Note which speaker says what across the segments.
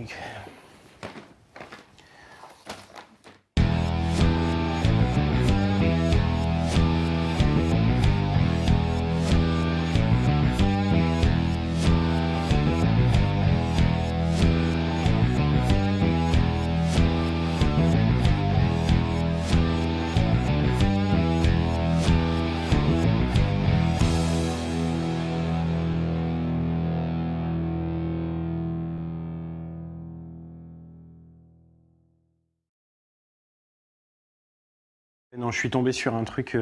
Speaker 1: Donc... Non, je suis tombé sur un truc,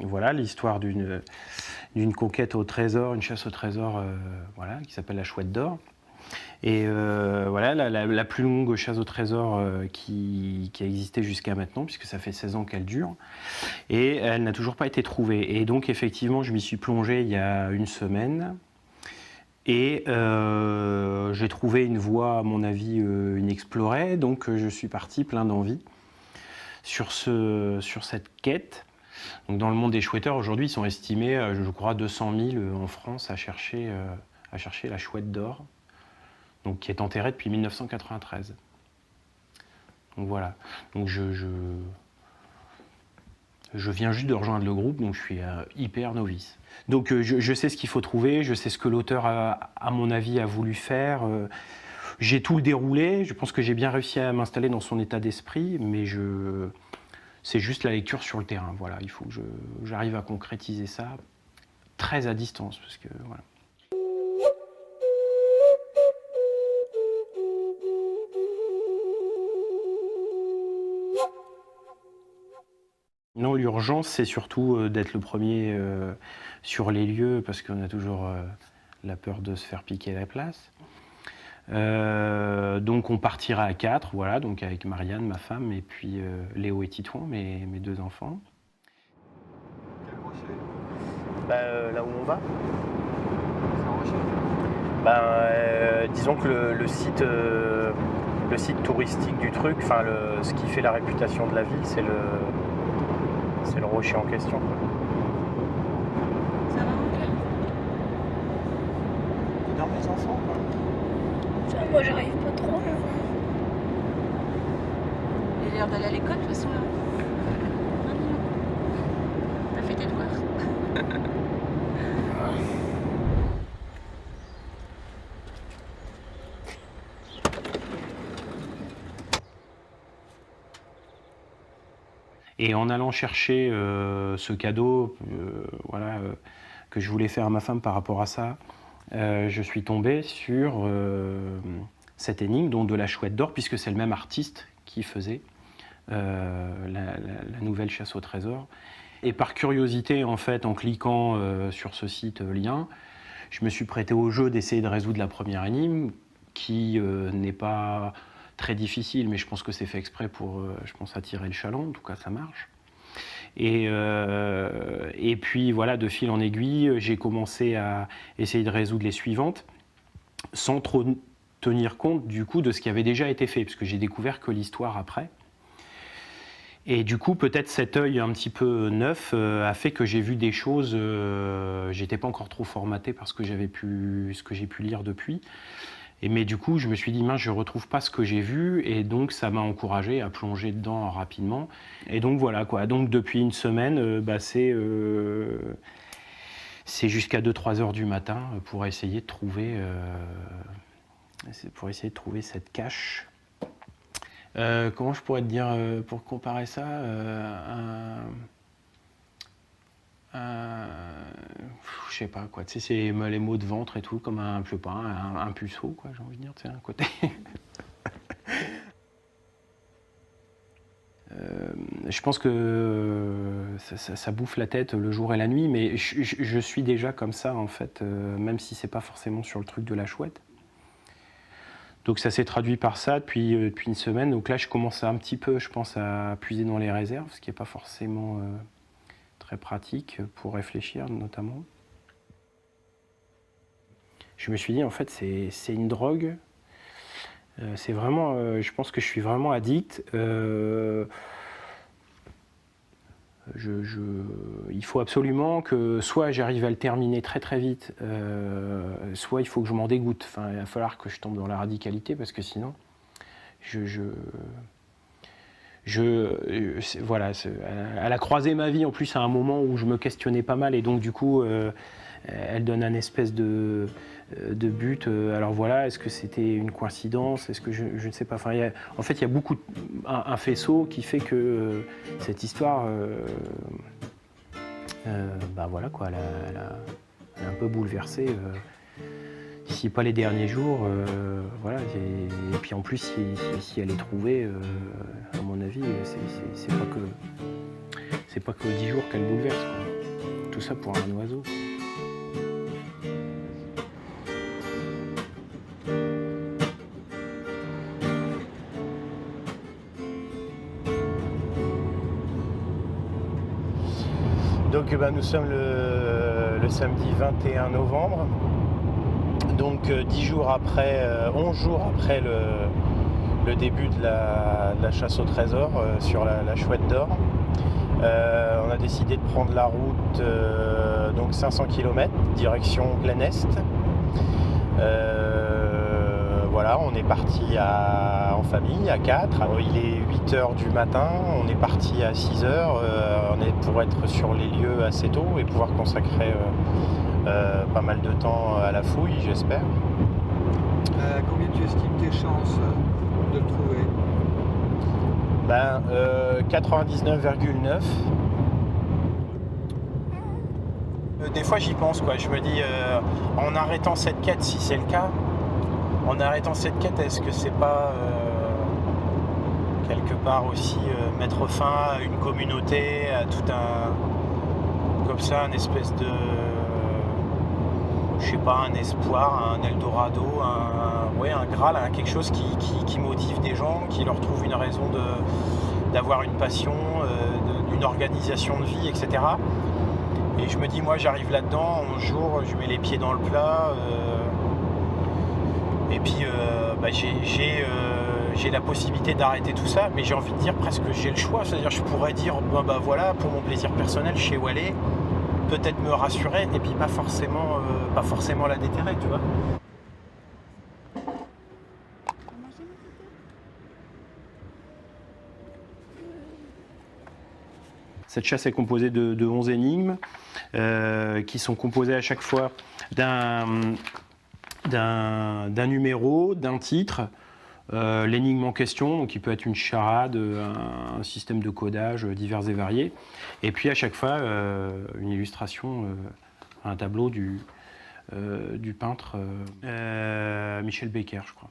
Speaker 1: voilà, l'histoire d'une conquête au trésor, une chasse au trésor, voilà, qui s'appelle la Chouette d'Or. Et voilà, la plus longue chasse au trésor qui a existé jusqu'à maintenant, puisque ça fait 16 ans qu'elle dure. Et elle n'a toujours pas été trouvée. Et donc, effectivement, je m'y suis plongé il y a une semaine. Et j'ai trouvé une voie, à mon avis, inexplorée. Donc, je suis parti plein d'envie sur cette quête. Donc dans le monde des chouetteurs, aujourd'hui, ils sont estimés, je crois, 200 000 en France à chercher la chouette d'or, donc qui est enterrée depuis 1993. Donc voilà. Donc je viens juste de rejoindre le groupe, donc je suis hyper novice. Donc je sais ce qu'il faut trouver, je sais ce que l'auteur, à mon avis, a voulu faire. J'ai tout le déroulé, je pense que j'ai bien réussi à m'installer dans son état d'esprit, mais c'est juste la lecture sur le terrain. Voilà, il faut que j'arrive à concrétiser ça très à distance, parce que voilà. Non, l'urgence, c'est surtout d'être le premier sur les lieux, parce qu'on a toujours la peur de se faire piquer la place. Donc on partira à 4, voilà, donc avec Marianne, ma femme, et puis Léo et Titouan, mes 2 enfants.
Speaker 2: Quel rocher?
Speaker 1: Là où on va,
Speaker 2: C'est un rocher?
Speaker 1: disons que le site touristique du truc, enfin ce qui fait la réputation de la ville, c'est le rocher en question.
Speaker 3: Ça va, Antoine?
Speaker 2: Ils dorment les enfants, quoi.
Speaker 3: Ça, moi, j'arrive pas trop. Il a l'air d'aller à l'école, de toute façon, là. Ah, non. T'as fait tes devoirs.
Speaker 1: Et en allant chercher ce cadeau, voilà, que je voulais faire à ma femme par rapport à ça, je suis tombé sur cette énigme, donc de la Chouette d'Or, puisque c'est le même artiste qui faisait la nouvelle chasse au trésor. Et par curiosité, en fait, en cliquant sur ce site lien, je me suis prêté au jeu d'essayer de résoudre la première énigme, qui n'est pas très difficile, mais je pense que c'est fait exprès pour, je pense, attirer le chaland. En tout cas, ça marche. Et puis voilà, de fil en aiguille, j'ai commencé à essayer de résoudre les suivantes, sans trop tenir compte du coup de ce qui avait déjà été fait, parce que j'ai découvert que l'histoire après. Et du coup, peut-être cet œil un petit peu neuf a fait que j'ai vu des choses. J'étais pas encore trop formaté par ce que j'ai pu lire depuis. Mais du coup, je me suis dit, mince, je retrouve pas ce que j'ai vu, et donc ça m'a encouragé à plonger dedans rapidement. Et donc voilà quoi. Donc depuis une semaine, c'est jusqu'à 2-3 heures du matin pour essayer de trouver cette cache. Comment je pourrais te dire, pour comparer ça, je sais pas quoi, tu sais, c'est les mots de ventre et tout, comme je sais pas, un puceau, quoi, j'ai envie de dire, tu sais, un côté. Je pense que ça bouffe la tête le jour et la nuit, mais je suis déjà comme ça, en fait, même si c'est pas forcément sur le truc de la chouette. Donc ça s'est traduit par ça depuis une semaine. Donc là, je commence un petit peu, je pense, à puiser dans les réserves, ce qui n'est pas forcément très pratique pour réfléchir, notamment. Je me suis dit, en fait, c'est une drogue. C'est vraiment, je pense que je suis vraiment addict. il faut absolument que soit j'arrive à le terminer très très vite, soit il faut que je m'en dégoûte. Enfin, il va falloir que je tombe dans la radicalité parce que sinon, voilà, elle a croisé ma vie en plus à un moment où je me questionnais pas mal et donc du coup, elle donne un espèce de but. Alors voilà, est-ce que c'était une coïncidence? Est-ce que je ne sais pas. Enfin, en fait, il y a beaucoup un faisceau qui fait que cette histoire, bah voilà quoi, elle a un peu bouleversé. D'ici pas les derniers jours, voilà. Et puis en plus, si elle est trouvée, à mon avis, c'est pas que 10 jours qu'elle bouleverse, quoi. Tout ça pour un oiseau. Donc nous sommes le samedi 21 novembre, donc 10 jours après, 11 jours après le début de la chasse au trésor sur la chouette d'or. On a décidé de prendre la route, donc 500 km, direction plein Est. Voilà, on est parti en famille, à 4. Alors, il est 8h du matin, on est parti à 6h, pour être sur les lieux assez tôt et pouvoir consacrer pas mal de temps à la fouille, j'espère.
Speaker 2: Combien tu estimes tes chances de le trouver?
Speaker 1: 99,9. Des fois j'y pense, quoi. Je me dis, en arrêtant cette quête, si c'est le cas, en arrêtant cette quête, est-ce que c'est pas quelque part aussi mettre fin à une communauté, à tout comme ça, un espèce de, je sais pas, un espoir, un Eldorado, un Graal, quelque chose qui motive des gens, qui leur trouve une raison d'avoir une passion, d'une organisation de vie, etc. Et je me dis, moi j'arrive là-dedans, 11 jours, je mets les pieds dans le plat, et puis j'ai la possibilité d'arrêter tout ça, mais j'ai envie de dire presque que j'ai le choix, c'est-à-dire je pourrais dire, voilà, pour mon plaisir personnel, je sais où aller, peut-être me rassurer, et puis pas forcément la déterrer, tu vois. Cette chasse est composée de 11 énigmes qui sont composées à chaque fois d'un numéro, d'un titre, l'énigme en question, donc qui peut être une charade, un système de codage divers et variés, et puis à chaque fois une illustration, un tableau du peintre Michel Becker, je crois.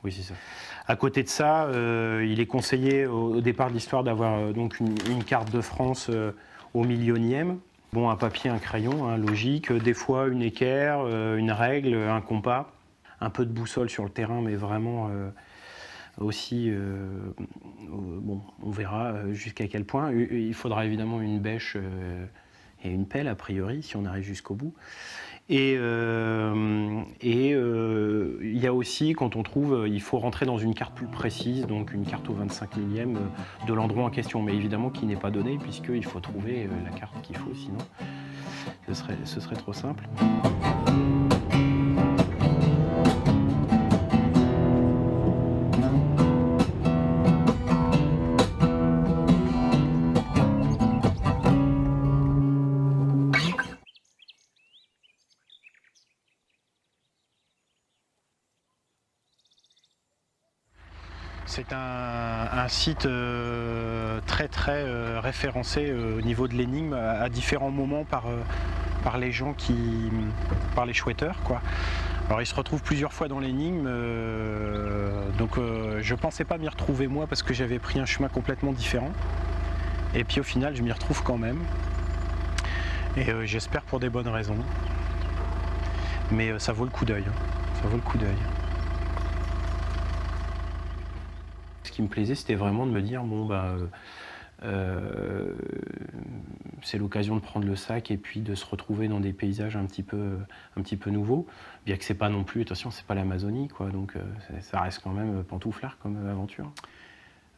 Speaker 1: Oui, c'est ça. À côté de ça, il est conseillé au départ de l'histoire d'avoir donc une carte de France au millionième. Bon, un papier, un crayon, hein, logique. Des fois, une équerre, une règle, un compas. Un peu de boussole sur le terrain, mais vraiment aussi, bon, on verra jusqu'à quel point. Il faudra évidemment une bêche et une pelle, a priori, si on arrive jusqu'au bout. Et il y a aussi, quand on trouve, il faut rentrer dans une carte plus précise, donc une carte au 25 millième de l'endroit en question, mais évidemment qui n'est pas donné, puisqu'il faut trouver la carte qu'il faut, sinon ce serait trop simple. C'est un site très très référencé au niveau de l'énigme à différents moments par les gens par les chouetteurs, quoi. Alors il se retrouve plusieurs fois dans l'énigme, donc je pensais pas m'y retrouver moi parce que j'avais pris un chemin complètement différent. Et puis au final je m'y retrouve quand même. Et j'espère pour des bonnes raisons. Mais ça vaut le coup d'œil, hein. Ça vaut le coup d'œil. Ce qui me plaisait, c'était vraiment de me dire, bon, c'est l'occasion de prendre le sac et puis de se retrouver dans des paysages un petit peu nouveaux. Bien que c'est pas non plus, attention, c'est pas l'Amazonie, quoi, donc ça reste quand même pantouflard comme aventure.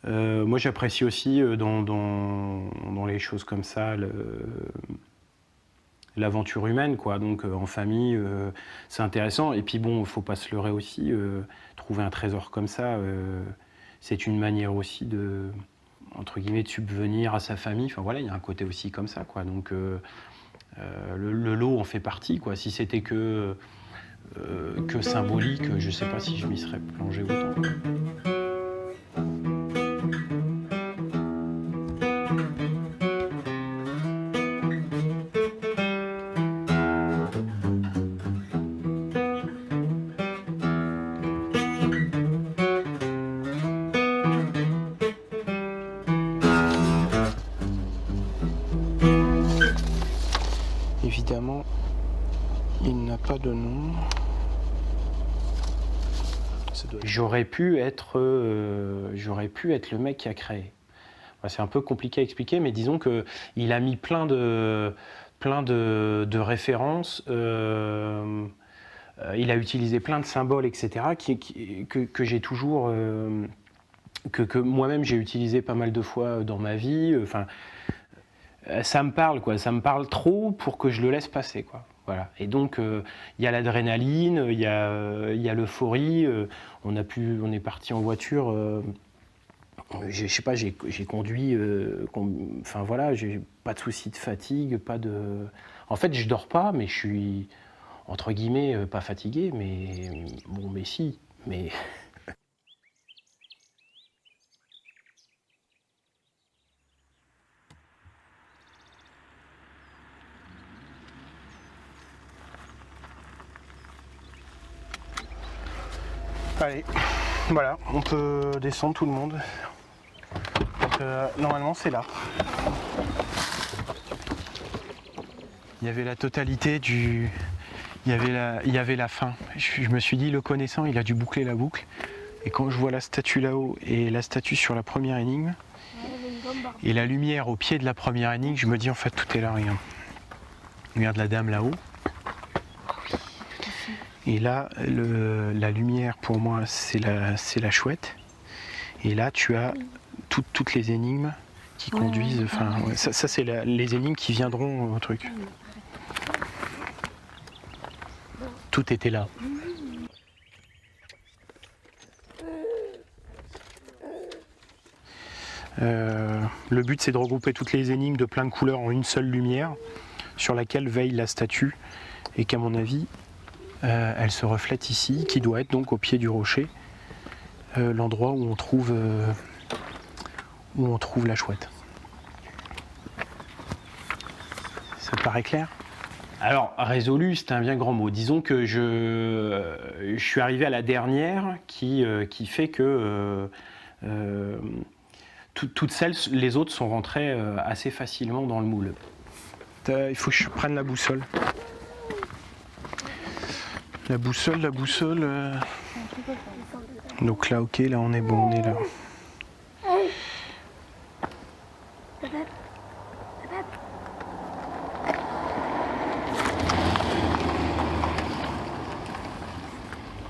Speaker 1: Moi, j'apprécie aussi dans les choses comme ça l'aventure humaine, quoi. Donc, en famille, c'est intéressant. Et puis, bon, il ne faut pas se leurrer aussi. Trouver un trésor comme ça, c'est une manière aussi de, entre guillemets, de subvenir à sa famille. Enfin, voilà, il y a un côté aussi comme ça, quoi. Donc, le lot en fait partie, quoi. Si c'était que symbolique, je ne sais pas si je m'y serais plongé autant. Évidemment, il n'a pas de nom. J'aurais pu être le mec qui a créé. C'est un peu compliqué à expliquer, mais disons qu'il a mis plein de références. Il a utilisé plein de symboles, etc., que j'ai toujours, que moi-même j'ai utilisé pas mal de fois dans ma vie. Enfin, ça me parle, quoi. Ça me parle trop pour que je le laisse passer, quoi. Voilà. Et donc, il y a l'adrénaline, il y a l'euphorie. On est parti en voiture. Je sais pas, j'ai conduit. Enfin voilà, j'ai pas de souci de fatigue, pas de. En fait, je dors pas, mais je suis entre guillemets pas fatigué, mais bon, mais si, mais. Allez, voilà, on peut descendre tout le monde. Donc, normalement, c'est là. Il y avait la totalité du... Il y avait la fin. Je me suis dit, le connaissant, il a dû boucler la boucle. Et quand je vois la statue là-haut et la statue sur la première énigme, et la lumière au pied de la première énigme, je me dis, en fait, tout est là, regarde. Regarde la dame là-haut. Et là, la lumière, pour moi, c'est la chouette. Et là, tu as toutes les énigmes qui conduisent... Enfin, ouais, ça c'est les énigmes qui viendront au truc. Tout était là. Le but, c'est de regrouper toutes les énigmes de plein de couleurs en une seule lumière, sur laquelle veille la statue, et qu'à mon avis... elle se reflète ici, qui doit être donc au pied du rocher, l'endroit où on trouve la chouette. Ça te paraît clair ? Alors, résolu, c'est un bien grand mot. Disons que je suis arrivé à la dernière qui fait que toutes celles, les autres sont rentrées assez facilement dans le moule. Il faut que je prenne la boussole. La boussole. Donc là, ok, là on est bon, on est là.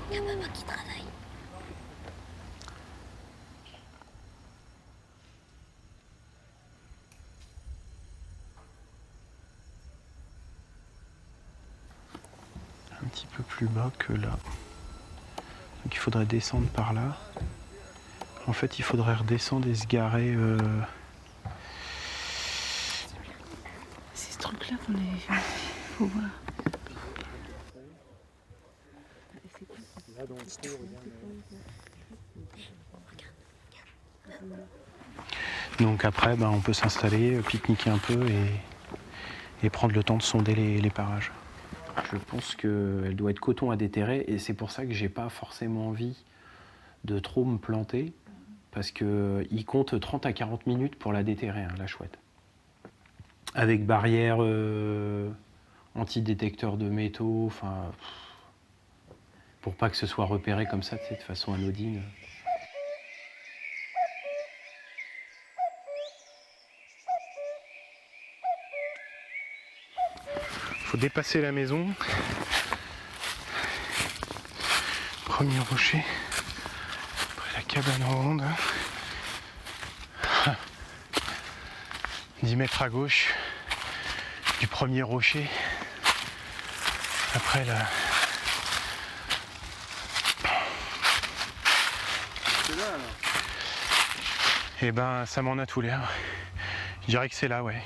Speaker 3: Il y a maman qui travaille.
Speaker 1: Un petit peu plus bas que là. Donc il faudrait descendre par là. En fait, il faudrait redescendre et se garer.
Speaker 3: C'est ce truc-là qu'on avait vu. Faut voir.
Speaker 1: Donc après, on peut s'installer, pique-niquer un peu et prendre le temps de sonder les parages. Je pense qu'elle doit être coton à déterrer et c'est pour ça que j'ai pas forcément envie de trop me planter parce qu'il compte 30 à 40 minutes pour la déterrer, hein, la chouette. Avec barrière antidétecteur de métaux, enfin, pour pas que ce soit repéré comme ça, de façon anodine. Faut dépasser la maison. Premier rocher. Après la cabane ronde. 10 mètres à gauche du premier rocher. Après la... Eh ben, ça m'en a tout l'air. Je dirais que c'est là, ouais.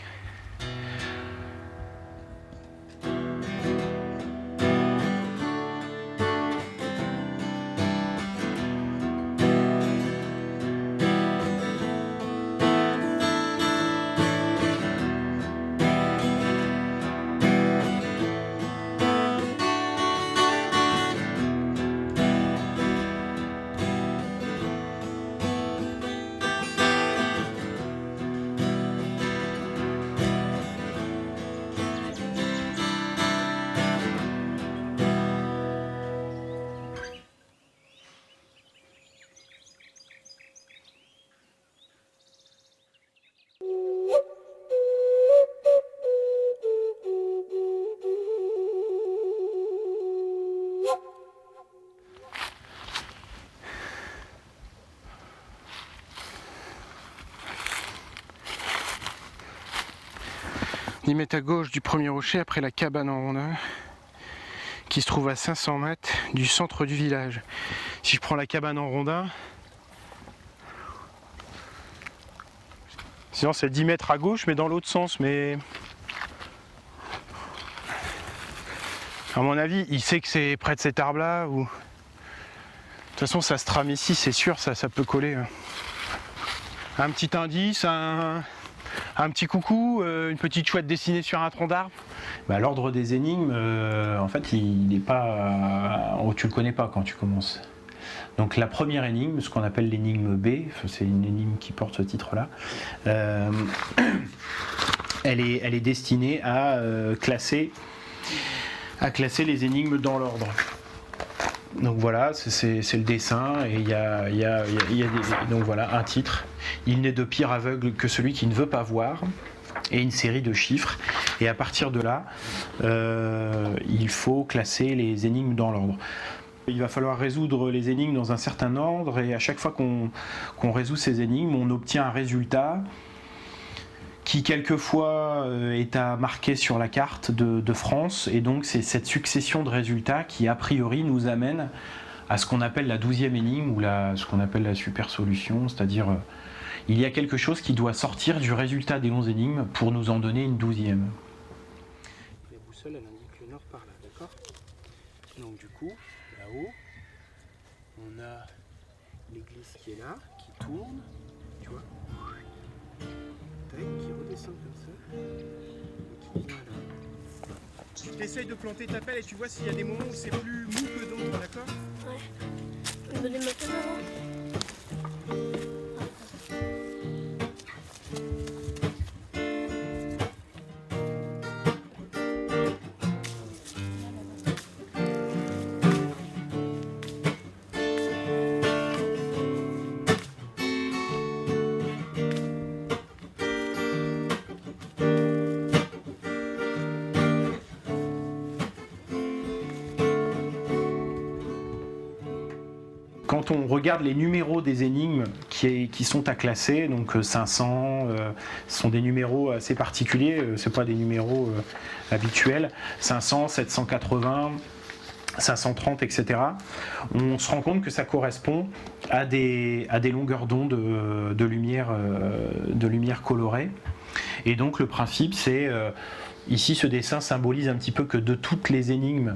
Speaker 1: Il met à gauche du premier rocher après la cabane en rondin qui se trouve à 500 mètres du centre du village. Si je prends la cabane en rondin, sinon c'est 10 mètres à gauche mais dans l'autre sens, mais à mon avis il sait que c'est près de cet arbre là ou... De toute façon ça se trame ici, c'est sûr, ça peut coller. Un petit indice, un petit coucou, une petite chouette dessinée sur un tronc d'arbre. Bah, l'ordre des énigmes, en fait, il n'est pas... tu le connais pas quand tu commences. Donc la première énigme, ce qu'on appelle l'énigme B, c'est une énigme qui porte ce titre-là, elle est destinée à classer les énigmes dans l'ordre. Donc voilà, c'est le dessin et il y a donc voilà un titre. Il n'est de pire aveugle que celui qui ne veut pas voir, et une série de chiffres. Et à partir de là, il faut classer les énigmes dans l'ordre. Il va falloir résoudre les énigmes dans un certain ordre, et à chaque fois qu'on résout ces énigmes, on obtient un résultat qui quelquefois est à marquer sur la carte de France, et donc c'est cette succession de résultats qui a priori nous amène à ce qu'on appelle la 12e énigme, ou ce qu'on appelle la super solution, c'est-à-dire il y a quelque chose qui doit sortir du résultat des 11 énigmes pour nous en donner une 12e. La boussole elle indique le nord par là, d'accord? Donc du coup, là-haut, on a l'église qui est là, qui tourne, tu vois, qui redescend comme ça, et qui vient là. Tu essayes de planter ta pelle et tu vois s'il y a des moments où c'est plus mou que d'autres, d'accord?
Speaker 4: Ouais. Tu peux me donner maintenant?
Speaker 1: Quand on regarde les numéros des énigmes qui sont à classer, donc 500, ce sont des numéros assez particuliers, c'est pas des numéros habituels, 500, 780, 530, etc. On se rend compte que ça correspond à des longueurs d'onde de lumière colorée. Et donc le principe c'est, ici ce dessin symbolise un petit peu que de toutes les énigmes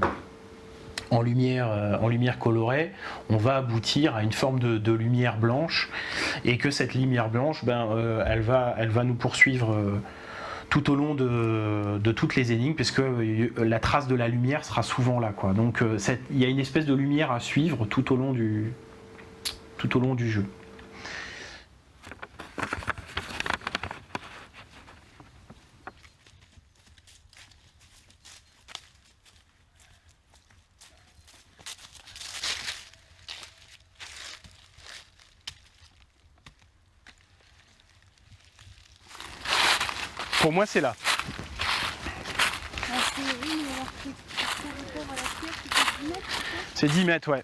Speaker 1: en lumière colorée, on va aboutir à une forme de lumière blanche, et que cette lumière blanche, elle va nous poursuivre tout au long de toutes les énigmes, puisque la trace de la lumière sera souvent là, quoi. Donc il y a une espèce de lumière à suivre tout au long du jeu. Pour moi, c'est là. C'est 10 mètres, ouais.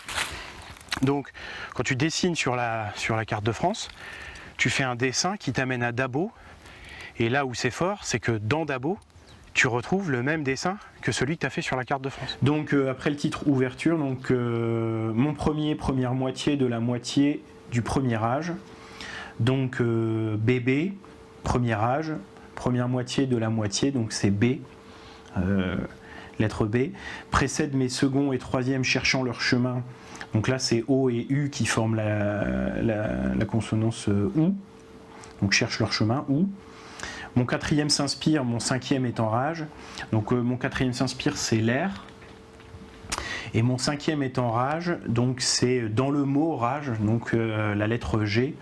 Speaker 1: Donc, quand tu dessines sur la carte de France, tu fais un dessin qui t'amène à Dabo. Et là où c'est fort, c'est que dans Dabo, tu retrouves le même dessin que celui que tu as fait sur la carte de France. Donc après le titre ouverture, donc mon première moitié de la moitié du premier âge. Donc bébé, premier âge, première moitié de la moitié, donc c'est B, lettre B. Précède mes second et troisième cherchant leur chemin. Donc là c'est O et U qui forment la consonance OU. Donc cherche leur chemin, OU. Mon quatrième s'inspire, mon cinquième est en rage. Donc mon quatrième s'inspire, c'est l'air. Et mon cinquième est en rage, donc c'est dans le mot rage, donc la lettre G,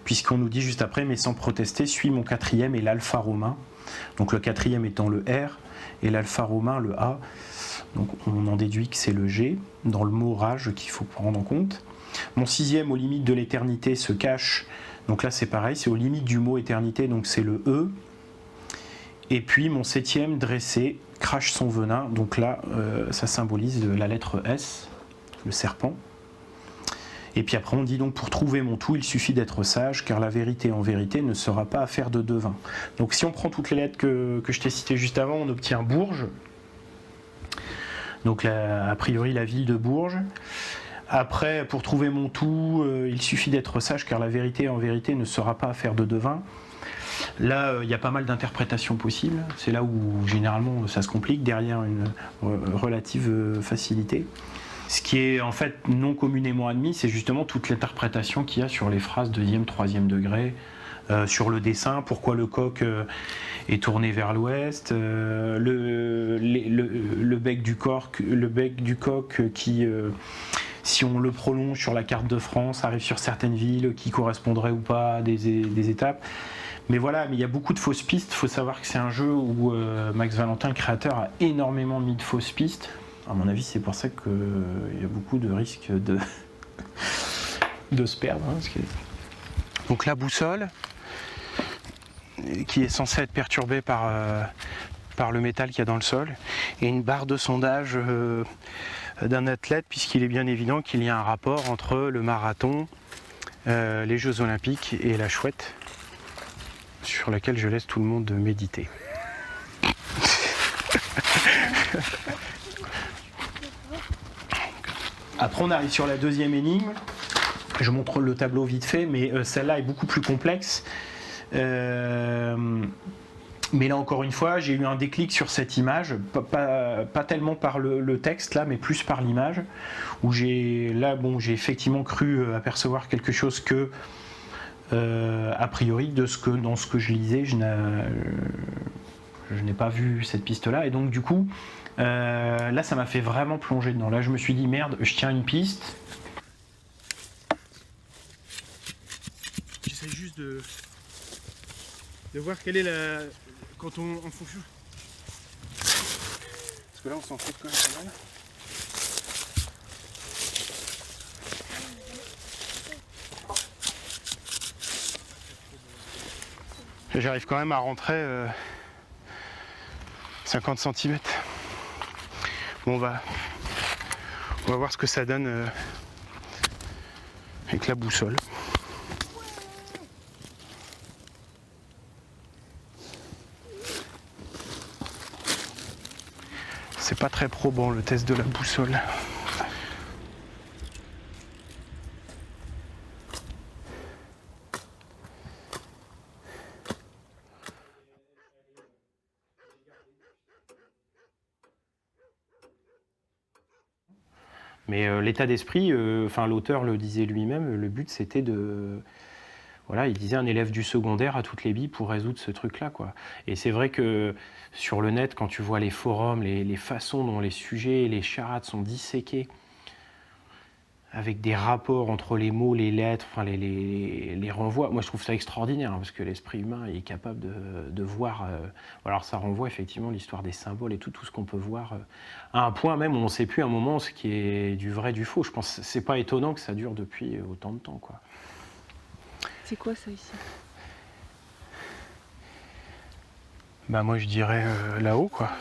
Speaker 1: puisqu'on nous dit juste après, mais sans protester, suis mon quatrième et l'alpha romain. Donc le quatrième étant le R et l'alpha romain le A. Donc on en déduit que c'est le G, dans le mot rage qu'il faut prendre en compte. Mon sixième, aux limites de l'éternité, se cache. Donc là c'est pareil, c'est aux limites du mot éternité, donc c'est le E. Et puis mon septième, dressé, crache son venin. Donc là, ça symbolise la lettre S, le serpent. Et puis après on dit donc pour trouver mon tout, il suffit d'être sage, car la vérité en vérité ne sera pas affaire de devin. Donc si on prend toutes les lettres que je t'ai citées juste avant, on obtient Bourges. Donc a priori la ville de Bourges. Après, pour trouver mon tout, il suffit d'être sage, car la vérité en vérité ne sera pas affaire de devin. Là, il y a pas mal d'interprétations possibles. C'est là où généralement ça se complique, derrière une relative facilité. Ce qui est en fait non communément admis, c'est justement toute l'interprétation qu'il y a sur les phrases deuxième, troisième degré, sur le dessin, pourquoi le coq est tourné vers l'ouest, le bec du coq qui, si on le prolonge sur la carte de France, arrive sur certaines villes qui correspondraient ou pas à des étapes. Mais voilà, mais il y a beaucoup de fausses pistes. Il faut savoir que c'est un jeu où Max Valentin, le créateur, a énormément mis de fausses pistes. À mon avis, c'est pour ça qu'il y a beaucoup de risques de se perdre. Hein, Donc la boussole, qui est censée être perturbée par le métal qu'il y a dans le sol, et une barre de sondage d'un athlète, puisqu'il est bien évident qu'il y a un rapport entre le marathon, les Jeux Olympiques et la chouette, sur laquelle je laisse tout le monde méditer. Après on arrive sur la deuxième énigme. Je montre le tableau vite fait, mais celle-là est beaucoup plus complexe. Mais là encore une fois, j'ai eu un déclic sur cette image, pas tellement par le texte là, mais plus par l'image, où j'ai effectivement cru apercevoir quelque chose que a priori dans ce que je lisais, je n'ai pas vu cette piste-là, et donc du coup, là ça m'a fait vraiment plonger dedans. Là je me suis dit merde, je tiens une piste. J'essaie juste de voir quelle est la... quand on en fonction. Parce que là on s'en fout quand même pas mal. J'arrive quand même à rentrer 50 cm. Bon, on va voir ce que ça donne avec la boussole. C'est pas très probant le test de la boussole. Mais l'état d'esprit, l'auteur le disait lui-même, le but c'était de... Voilà, il disait un élève du secondaire à toutes les billes pour résoudre ce truc-là, quoi. Et c'est vrai que sur le net, quand tu vois les forums, les façons dont les sujets, les charades sont disséqués, avec des rapports entre les mots, les lettres, les renvois, moi je trouve ça extraordinaire, hein, parce que l'esprit humain est capable de voir... alors ça renvoie effectivement l'histoire des symboles et tout ce qu'on peut voir, à un point même où on ne sait plus à un moment ce qui est du vrai, du faux. Je pense que c'est pas étonnant que ça dure depuis autant de temps, quoi.
Speaker 3: C'est quoi ça ici?
Speaker 1: Bah moi je dirais là-haut, quoi.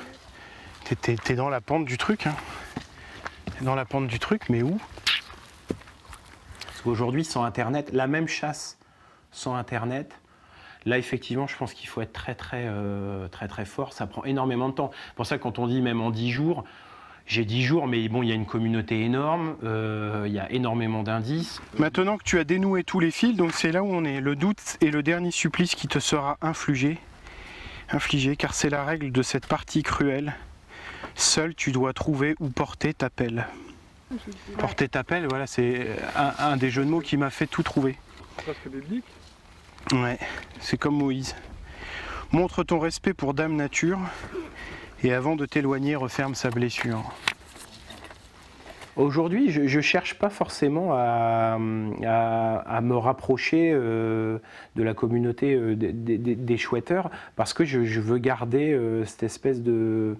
Speaker 1: T'es dans la pente du truc, hein. T'es dans la pente du truc, mais où? Parce qu'aujourd'hui, sans Internet, la même chasse sans Internet, Là, effectivement, je pense qu'il faut être très fort. Ça prend énormément de temps. C'est pour ça, quand on dit même en 10 jours, j'ai 10 jours, mais bon, il y a une communauté énorme, il y a énormément d'indices. Maintenant que tu as dénoué tous les fils, donc c'est là où on est. Le doute est le dernier supplice qui te sera infligé, car c'est la règle de cette partie cruelle. Seul tu dois trouver où porter ta pelle. Porter ta pelle, voilà, c'est un des jeux de mots qui m'a fait tout trouver.
Speaker 2: Presque biblique.
Speaker 1: Ouais, c'est comme Moïse. Montre ton respect pour Dame Nature et avant de t'éloigner, referme sa blessure. Aujourd'hui, je ne cherche pas forcément à me rapprocher de la communauté des chouetteurs parce que je veux garder cette espèce de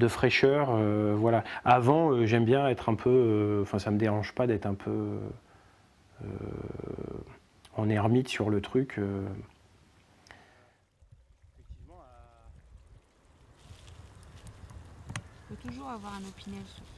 Speaker 1: fraîcheur. Voilà. Avant, j'aime bien être un peu... Enfin, ça ne me dérange pas d'être un peu en ermite sur le truc.
Speaker 3: Il faut toujours avoir un opinel sur ça.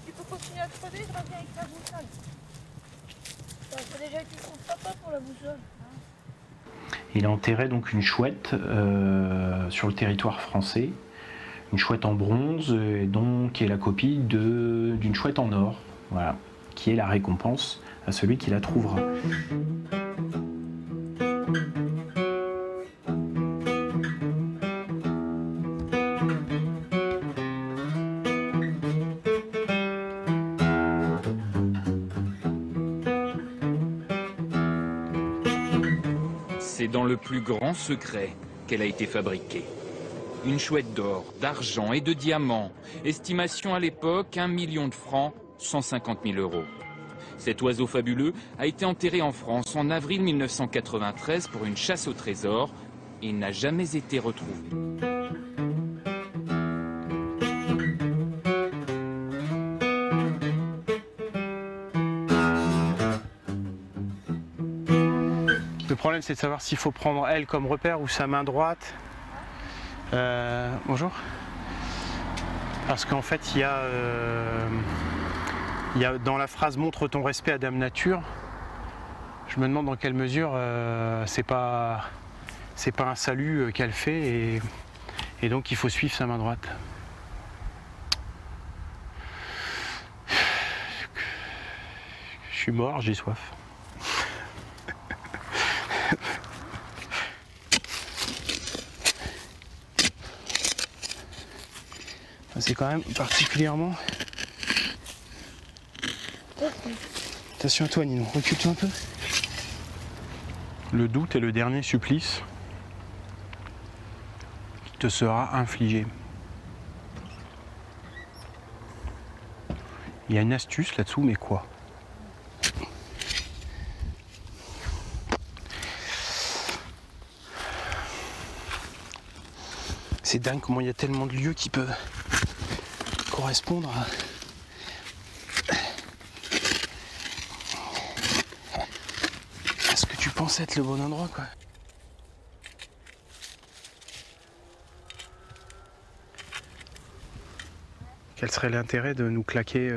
Speaker 4: Tu peux continuer à creuser, je reviens avec ta boussole. Il faut déjà que tu trouves papa pour la boussole.
Speaker 1: Il a enterré donc une chouette sur le territoire français, une chouette en bronze, et donc qui est la copie d'une chouette en or, voilà, qui est la récompense à celui qui la trouvera.
Speaker 5: C'est dans le plus grand secret qu'elle a été fabriquée. Une chouette d'or, d'argent et de diamants. Estimation à l'époque, 1 million de francs, 150 000 euros. Cet oiseau fabuleux a été enterré en France en avril 1993 pour une chasse au trésor et n'a jamais été retrouvé.
Speaker 1: Le problème, c'est de savoir s'il faut prendre elle comme repère ou sa main droite. Bonjour. Parce qu'en fait, il y a dans la phrase « montre ton respect à Dame Nature », je me demande dans quelle mesure c'est pas un salut qu'elle fait et donc il faut suivre sa main droite. Je suis mort, j'ai soif. C'est quand même particulièrement... Attention à toi, Ninon, recule-toi un peu. Le doute est le dernier supplice qui te sera infligé. Il y a une astuce là-dessous, mais quoi? C'est dingue comment il y a tellement de lieux qui peuvent correspondre à ce que tu penses être le bon endroit, quoi. Quel serait l'intérêt de nous claquer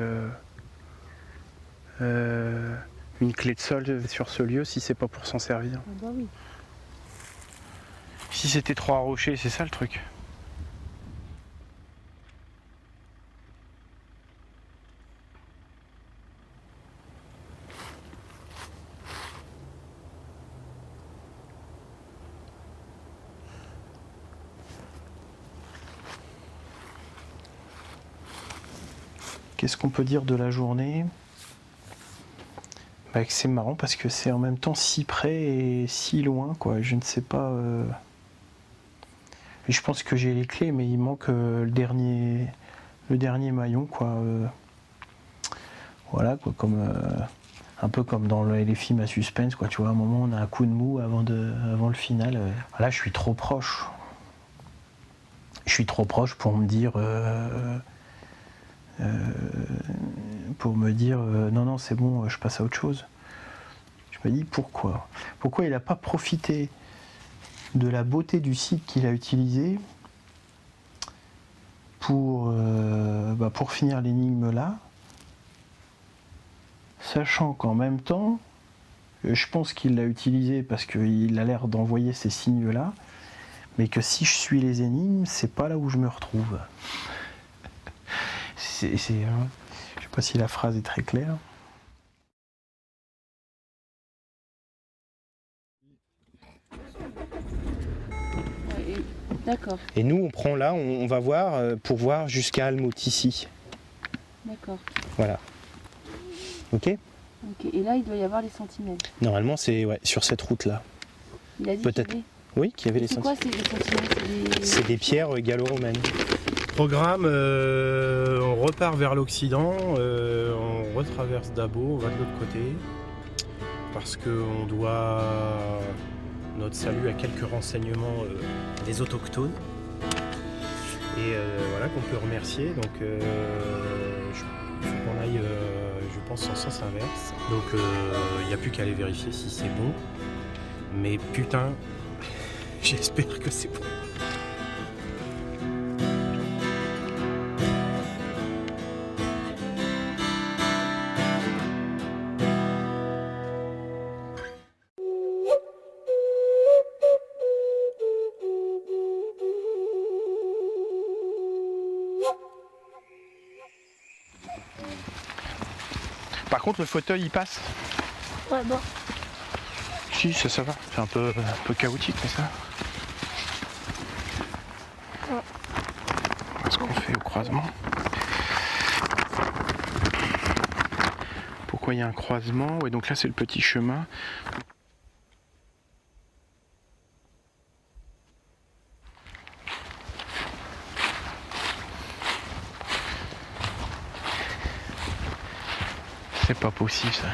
Speaker 1: une clé de sol sur ce lieu si c'est pas pour s'en servir?
Speaker 3: Ah bah oui.
Speaker 1: Si c'était trop à rocher, c'est ça le truc. Qu'est-ce qu'on peut dire de la journée? Bah, c'est marrant parce que c'est en même temps si près et si loin, quoi. Je ne sais pas. Je pense que j'ai les clés, mais il manque le dernier maillon, quoi. Voilà, quoi, comme Un peu comme dans les films à suspense, quoi. Tu vois, à un moment, on a un coup de mou avant le final. Là, je suis trop proche. Je suis trop proche pour me dire... non, non, c'est bon, je passe à autre chose. Je me dis pourquoi. Pourquoi il n'a pas profité de la beauté du site qu'il a utilisé pour finir l'énigme là, sachant qu'en même temps, je pense qu'il l'a utilisé parce qu'il a l'air d'envoyer ces signes là, mais que si je suis les énigmes, c'est pas là où je me retrouve. Je sais pas si la phrase est très claire.
Speaker 3: D'accord,
Speaker 1: Et nous, on prend là, on va voir pour voir jusqu'à Almouth ici.
Speaker 3: d'accord.
Speaker 1: Voilà. Ok ?
Speaker 3: Ok. Et là, il doit y avoir les sentinelles.
Speaker 1: Normalement, c'est sur cette route-là.
Speaker 3: Il a dit
Speaker 1: Peut-être.
Speaker 3: qu'il y avait...
Speaker 1: Oui, qu'il y avait les
Speaker 3: C'est quoi
Speaker 1: sentinelles.
Speaker 3: ces sentinelles?
Speaker 1: C'est des pierres gallo-romaines. Programme, on repart vers l'Occident, on retraverse Dabo, on va de l'autre côté, parce qu'on doit notre salut à quelques renseignements des autochtones, et voilà, qu'on peut remercier. Donc il faut qu'on aille, je pense, en sens inverse. Donc il n'y a plus qu'à aller vérifier si c'est bon, mais putain, j'espère que c'est bon. Par contre, le fauteuil, il passe.
Speaker 4: Ouais, bon.
Speaker 1: Si, ça va. C'est un peu chaotique, mais ça.
Speaker 4: Ouais.
Speaker 1: Qu'est-ce qu'on fait au croisement? Pourquoi il y a un croisement? Ouais, donc là, c'est le petit chemin. C'est pas possible, ça.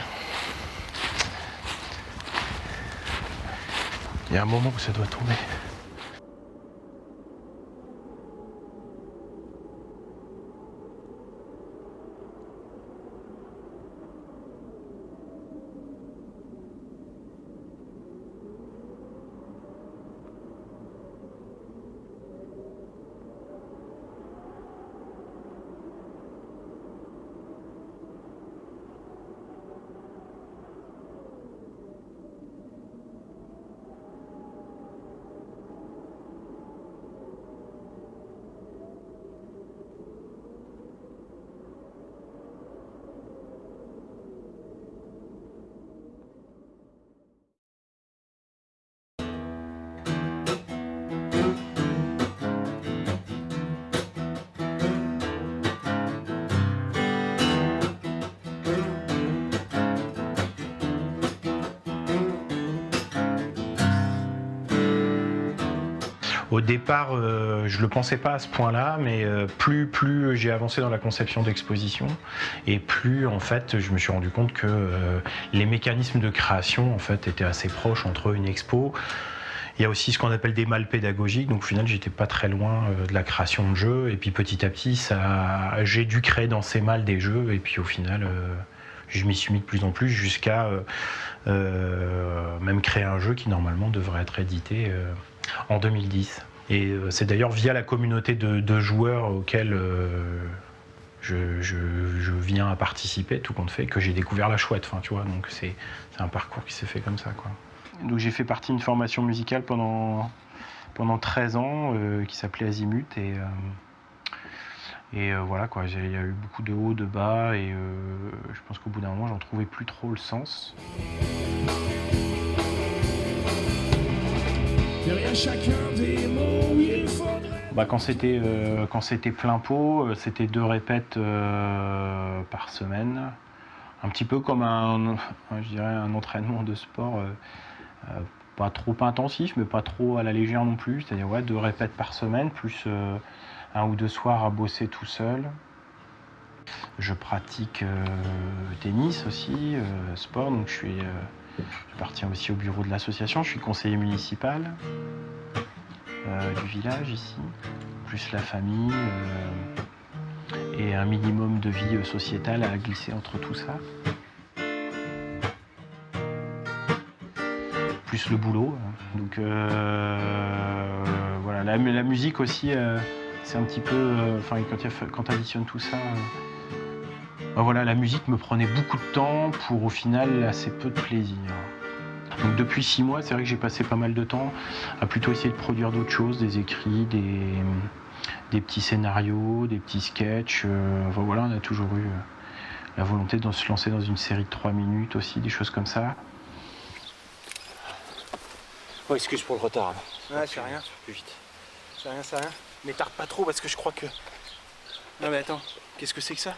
Speaker 1: Il y a un moment où ça doit tomber. Au départ, je ne le pensais pas à ce point-là, mais plus j'ai avancé dans la conception d'exposition, et plus en fait, je me suis rendu compte que les mécanismes de création en fait étaient assez proches entre eux. Une expo. Il y a aussi ce qu'on appelle des malles pédagogiques, donc au final, j'étais pas très loin de la création de jeux, et puis petit à petit, j'ai dû créer dans ces malles des jeux, et puis au final, je m'y suis mis de plus en plus jusqu'à même créer un jeu qui normalement devrait être édité en 2010. Et c'est d'ailleurs via la communauté de joueurs auxquels je viens à participer, tout compte fait, que j'ai découvert la chouette. Enfin, tu vois, donc c'est un parcours qui s'est fait comme ça, quoi. Donc j'ai fait partie d'une formation musicale pendant 13 ans qui s'appelait Azimut, et voilà, quoi. Il y a eu beaucoup de hauts, de bas, et je pense qu'au bout d'un moment, j'en trouvais plus trop le sens.
Speaker 6: Derrière chacun des mots, il faudrait...
Speaker 1: Quand c'était plein pot, c'était 2 répètes par semaine. Un petit peu comme je dirais un entraînement de sport, pas trop intensif, mais pas trop à la légère non plus. C'est-à-dire 2 répètes par semaine, plus 1 ou 2 soirs à bosser tout seul. Je pratique tennis aussi, sport, donc je j'appartiens aussi au bureau de l'association, je suis conseiller municipal du village ici, plus la famille et un minimum de vie sociétale à glisser entre tout ça. Plus le boulot, donc voilà, la musique aussi, c'est un petit peu, quand tu additionnes tout ça, voilà, la musique me prenait beaucoup de temps pour au final assez peu de plaisir. Donc depuis 6 mois, c'est vrai que j'ai passé pas mal de temps à plutôt essayer de produire d'autres choses, des écrits, des petits scénarios, des petits sketchs. Voilà, on a toujours eu la volonté de se lancer dans une série de 3 minutes aussi, des choses comme ça.
Speaker 7: Oh, excuse pour le retard.
Speaker 2: Ouais, c'est rien.
Speaker 7: Plus vite.
Speaker 2: C'est rien.
Speaker 7: Mais tarde pas trop parce que je crois que...
Speaker 2: Non mais attends, qu'est-ce que c'est que ça?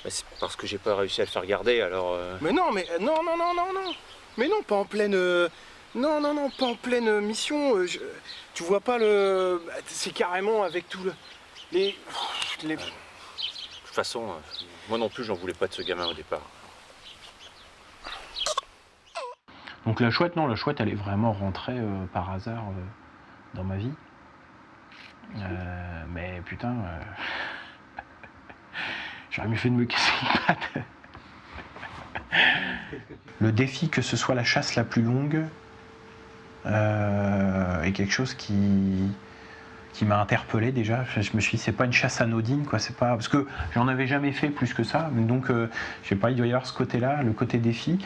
Speaker 7: Bah, c'est parce que j'ai pas réussi à le faire garder, alors...
Speaker 2: Mais non, non. Mais non, pas en pleine... Non, pas en pleine mission. Tu vois pas le... C'est carrément avec tout le... Les...
Speaker 7: De toute façon, moi non plus, j'en voulais pas de ce gamin au départ.
Speaker 1: Donc la chouette, elle est vraiment rentrée par hasard dans ma vie. Mais putain, j'aurais mieux fait de me casser une patte. Le défi que ce soit la chasse la plus longue est quelque chose qui m'a interpellé déjà. Je me suis dit, c'est pas une chasse anodine, quoi. C'est pas parce que j'en avais jamais fait plus que ça. Donc, je sais pas, il doit y avoir ce côté-là, le côté défi.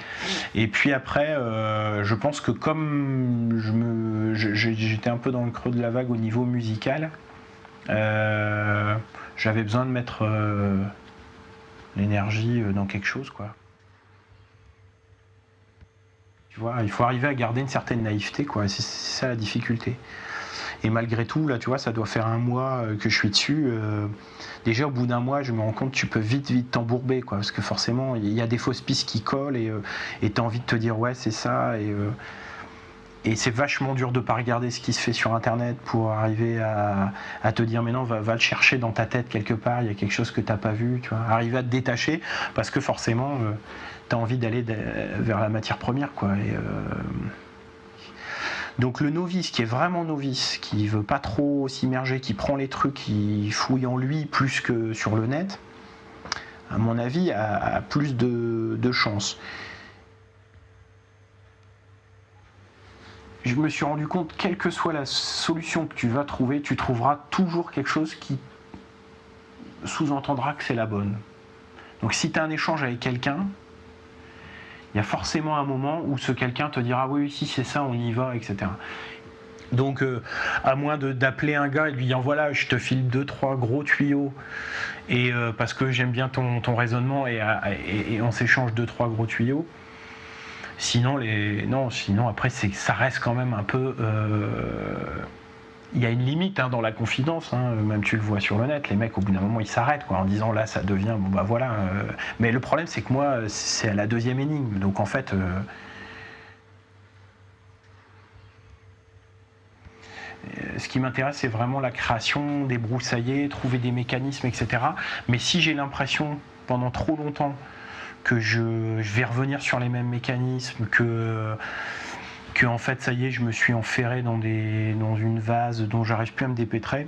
Speaker 1: Et puis après, je pense que comme j'étais un peu dans le creux de la vague au niveau musical, j'avais besoin de mettre l'énergie dans quelque chose, quoi. Tu vois, il faut arriver à garder une certaine naïveté, quoi. C'est ça la difficulté. Et malgré tout, là, tu vois, ça doit faire 1 mois que je suis dessus. Déjà, au bout d'1 mois, je me rends compte que tu peux vite t'embourber, quoi. Parce que forcément, il y a des fausses pistes qui collent et tu as envie de te dire, ouais, c'est ça. Et c'est vachement dur de ne pas regarder ce qui se fait sur Internet pour arriver à te dire, mais non, va le chercher dans ta tête quelque part. Il y a quelque chose que tu n'as pas vu, tu vois. Arriver à te détacher parce que forcément, tu as envie d'aller vers la matière première, quoi. Donc le novice qui est vraiment novice, qui veut pas trop s'immerger, qui prend les trucs, qui fouille en lui plus que sur le net, à mon avis, a plus de chances. Je me suis rendu compte, quelle que soit la solution que tu vas trouver, tu trouveras toujours quelque chose qui sous-entendra que c'est la bonne. Donc si tu as un échange avec quelqu'un, il y a forcément un moment où ce quelqu'un te dira oui, si c'est ça, on y va, etc. Donc à moins d'appeler un gars et de lui dire voilà, je te file 2-3 gros tuyaux et parce que j'aime bien ton raisonnement et on s'échange 2-3 gros tuyaux. Sinon après ça reste quand même un peu... Il y a une limite dans la confidence, même tu le vois sur le net, les mecs au bout d'un moment ils s'arrêtent, quoi, en disant là ça devient bon bah voilà. Mais le problème c'est que moi c'est à la 2e énigme, donc en fait ce qui m'intéresse c'est vraiment la création, débroussailler, trouver des mécanismes, etc. Mais si j'ai l'impression pendant trop longtemps que je vais revenir sur les mêmes mécanismes, que en fait ça y est, je me suis enferré dans une vase dont j'arrive plus à me dépêtrer,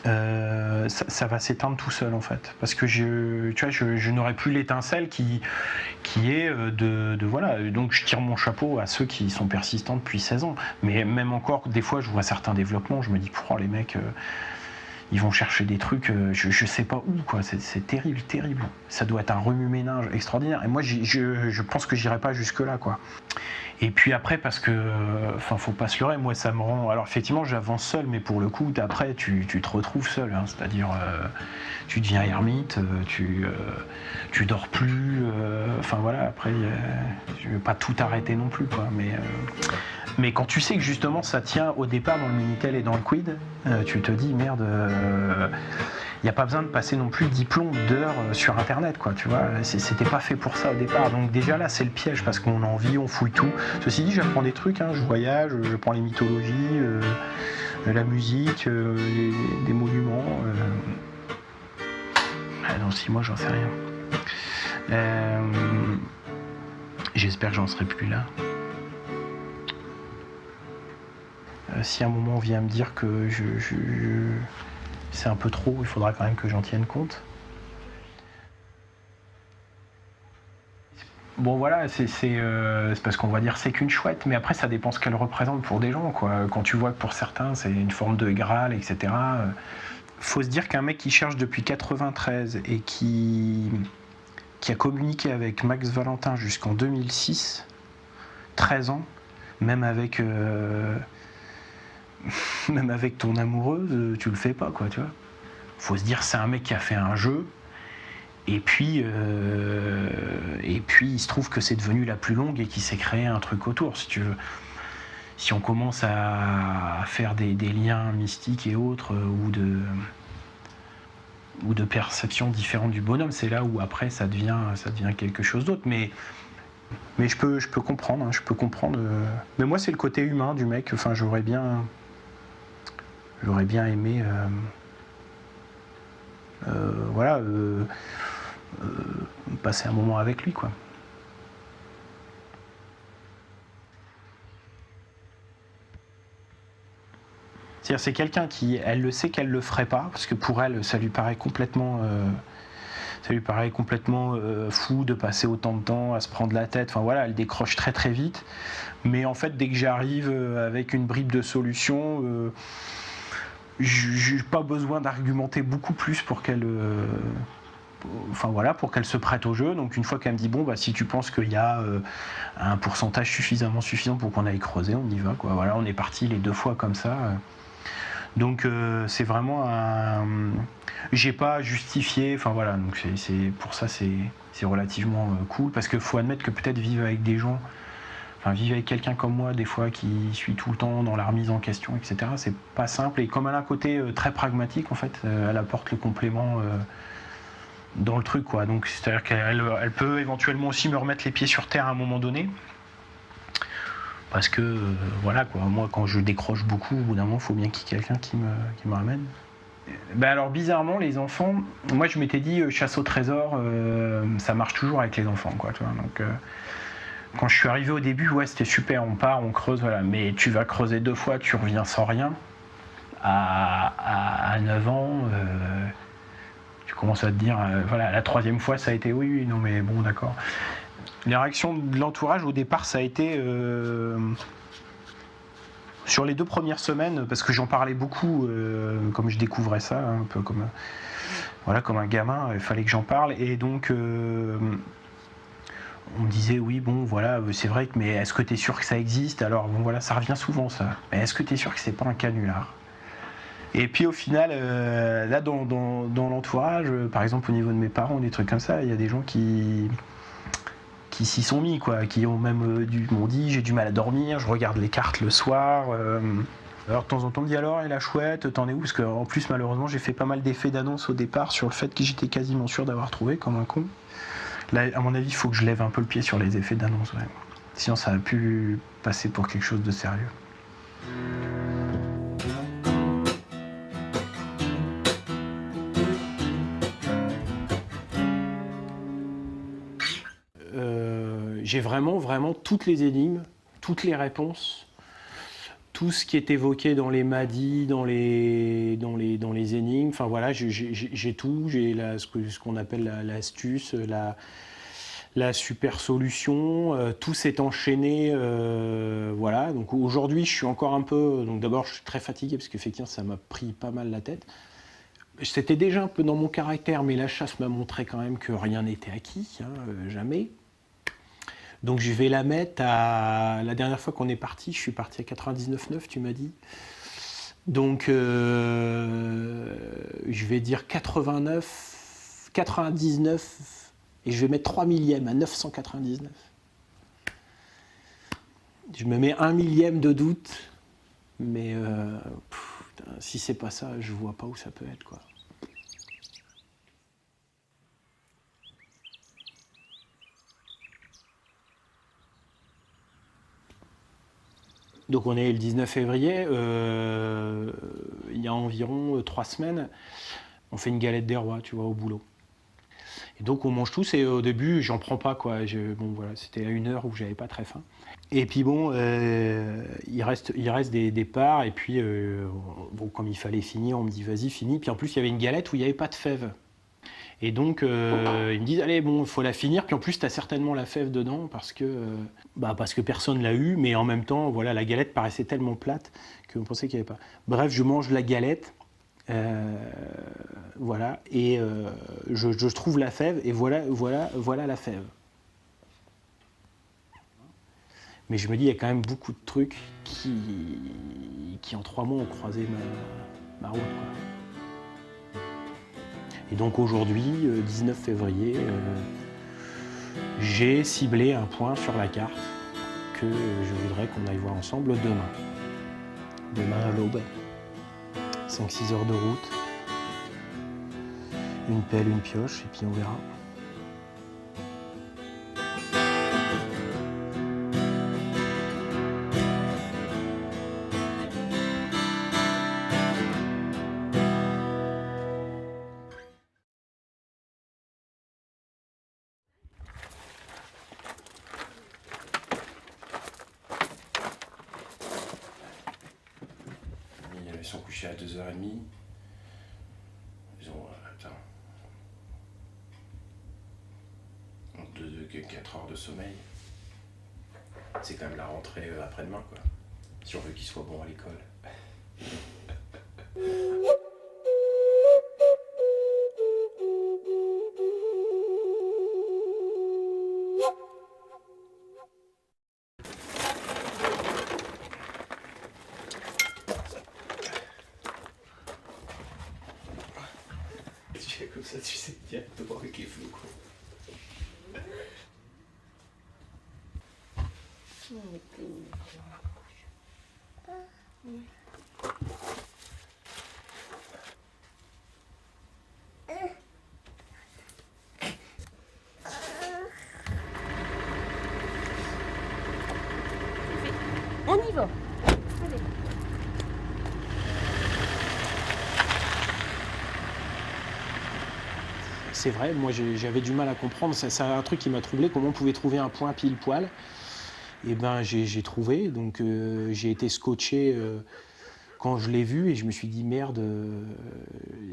Speaker 1: ça va s'éteindre tout seul en fait, parce que je n'aurai plus l'étincelle qui est voilà. Donc je tire mon chapeau à ceux qui sont persistants depuis 16 ans, mais même encore des fois je vois certains développements, je me dis les mecs ils vont chercher des trucs, je sais pas où, quoi. C'est terrible. Ça doit être un remue-ménage extraordinaire. Et moi, je pense que j'irai pas jusque-là, quoi. Et puis après, parce que, faut pas se leurrer, moi, ça me rend... Alors, effectivement, j'avance seul, mais pour le coup, après, tu te retrouves seul. C'est-à-dire, tu deviens ermite, tu dors plus... voilà, après, je vais pas tout arrêter non plus, quoi. Mais quand tu sais que justement ça tient au départ dans le Minitel et dans le Quid, tu te dis merde, il n'y a pas besoin de passer non plus 10 plombs d'heures sur Internet, quoi, tu vois. C'était pas fait pour ça au départ. Donc déjà là c'est le piège parce qu'on a envie, on fouille tout. Ceci dit, j'apprends des trucs, je voyage, je prends les mythologies, la musique, des monuments. Dans 6 mois, j'en sais rien. J'espère que j'en serai plus là. Si à un moment on vient me dire que c'est un peu trop, il faudra quand même que j'en tienne compte. Bon voilà, c'est parce qu'on va dire c'est qu'une chouette, mais après ça dépend ce qu'elle représente pour des gens, quoi. Quand tu vois que pour certains c'est une forme de Graal, etc. Faut se dire qu'un mec qui cherche depuis 93 et qui a communiqué avec Max Valentin jusqu'en 2006, 13 ans, même avec ton amoureuse, tu le fais pas, quoi, tu vois. Faut se dire c'est un mec qui a fait un jeu. Et puis il se trouve que c'est devenu la plus longue et qu'il s'est créé un truc autour, si tu veux. Si on commence à faire des liens mystiques et autres, ou de perceptions différentes du bonhomme, c'est là où après ça devient quelque chose d'autre. Mais je peux comprendre, hein, je peux comprendre. Mais moi c'est le côté humain du mec. Enfin, j'aurais bien aimé. Passer un moment avec lui, quoi. C'est-à-dire, c'est quelqu'un qui, elle le sait qu'elle le ferait pas, parce que pour elle, ça lui paraît complètement fou de passer autant de temps à se prendre la tête. Enfin voilà, elle décroche très très vite. Mais en fait, dès que j'arrive avec une bribe de solution, j'ai pas besoin d'argumenter beaucoup plus pour qu'elle. Pour qu'elle se prête au jeu. Donc une fois qu'elle me dit bon bah si tu penses qu'il y a un pourcentage suffisant pour qu'on aille creuser, on y va, quoi. Voilà, on est parti les 2 fois comme ça. Donc c'est vraiment j'ai pas justifié. Enfin voilà, donc c'est pour ça c'est relativement cool, parce qu'il faut admettre que peut-être vivre avec quelqu'un comme moi, des fois qui suis tout le temps dans la remise en question, etc. C'est pas simple. Et comme elle a un côté très pragmatique, en fait, elle apporte le complément. Dans le truc, quoi. Donc c'est-à-dire qu'elle peut éventuellement aussi me remettre les pieds sur terre à un moment donné, parce que voilà, quoi. Moi quand je décroche beaucoup, au bout d'un moment il faut bien qu'il y ait quelqu'un qui me ramène. Ben alors bizarrement les enfants, moi je m'étais dit chasse au trésor, ça marche toujours avec les enfants, quoi, tu vois. Donc quand je suis arrivé au début, ouais, c'était super, on part, on creuse, voilà, mais tu vas creuser 2 fois, tu reviens sans rien. À 9 ans, tu commences à te dire, voilà, la 3e fois ça a été oui, non mais bon, d'accord. Les réactions de l'entourage au départ, ça a été sur les 2 premières semaines, parce que j'en parlais beaucoup, comme je découvrais ça, un peu comme un gamin, il fallait que j'en parle, et donc on me disait oui, bon voilà, c'est vrai, mais est-ce que tu es sûr que ça existe? Alors bon voilà, ça revient souvent ça, mais est-ce que tu es sûr que c'est pas un canular? Et puis au final, là dans l'entourage, par exemple au niveau de mes parents, des trucs comme ça, il y a des gens qui s'y sont mis, quoi, qui ont même m'ont dit j'ai du mal à dormir, je regarde les cartes le soir. Alors de temps en temps on me dit alors, et la chouette, t'en es où? Parce qu'en plus malheureusement j'ai fait pas mal d'effets d'annonce au départ sur le fait que j'étais quasiment sûr d'avoir trouvé, comme un con. Là à mon avis il faut que je lève un peu le pied sur les effets d'annonce, ouais. Sinon ça a pu passer pour quelque chose de sérieux. J'ai vraiment toutes les énigmes, toutes les réponses, tout ce qui est évoqué dans les madis, dans les énigmes. Enfin voilà, j'ai tout. J'ai ce qu'on appelle l'astuce, la super solution. Tout s'est enchaîné. Voilà. Donc aujourd'hui, je suis encore un peu. Donc d'abord, je suis très fatigué parce qu'effectivement, ça m'a pris pas mal la tête. C'était déjà un peu dans mon caractère, mais la chasse m'a montré quand même que rien n'était acquis, hein, jamais. Donc je vais la mettre à... La dernière fois qu'on est parti, je suis parti à 99,9, tu m'as dit. Donc je vais dire 89, 99, et je vais mettre 3 millièmes à 999. Je me mets 1 millième de doute, mais si c'est pas ça, je vois pas où ça peut être, quoi. Donc on est le 19 février, il y a environ 3 semaines, on fait une galette des rois, tu vois, au boulot. Et donc on mange tous et au début j'en prends pas quoi. Bon voilà, c'était à 1h où j'avais pas très faim. Et puis bon, il reste des parts et puis bon, comme il fallait finir, on me dit vas-y finis. Puis en plus il y avait une galette où il n'y avait pas de fève. Et donc ils me disent allez bon, il faut la finir. Puis en plus tu as certainement la fève dedans parce que personne l'a eu, mais en même temps voilà, la galette paraissait tellement plate qu'on pensait qu'il n'y avait pas. Bref, je mange la galette. Voilà, et je trouve la fève, et voilà la fève. Mais je me dis, il y a quand même beaucoup de trucs qui en 3 mois ont croisé ma route, quoi. Et donc aujourd'hui, 19 février, j'ai ciblé un point sur la carte que je voudrais qu'on aille voir ensemble demain. Demain à l'aube. 5-6 heures de route, une pelle, une pioche, et puis on verra.
Speaker 6: Ils sont couchés à 2h30. Ils ont, attends, 4 heures de sommeil. C'est quand même la rentrée après-demain, quoi. Si on veut qu'ils soient bons à l'école. Comme ça, tu sais directement avec les flous, quoi.
Speaker 4: On y va. Allez.
Speaker 1: C'est vrai, moi j'avais du mal à comprendre, c'est un truc qui m'a troublé, comment on pouvait trouver un point pile poil. Et ben j'ai trouvé, donc j'ai été scotché quand je l'ai vu et je me suis dit merde,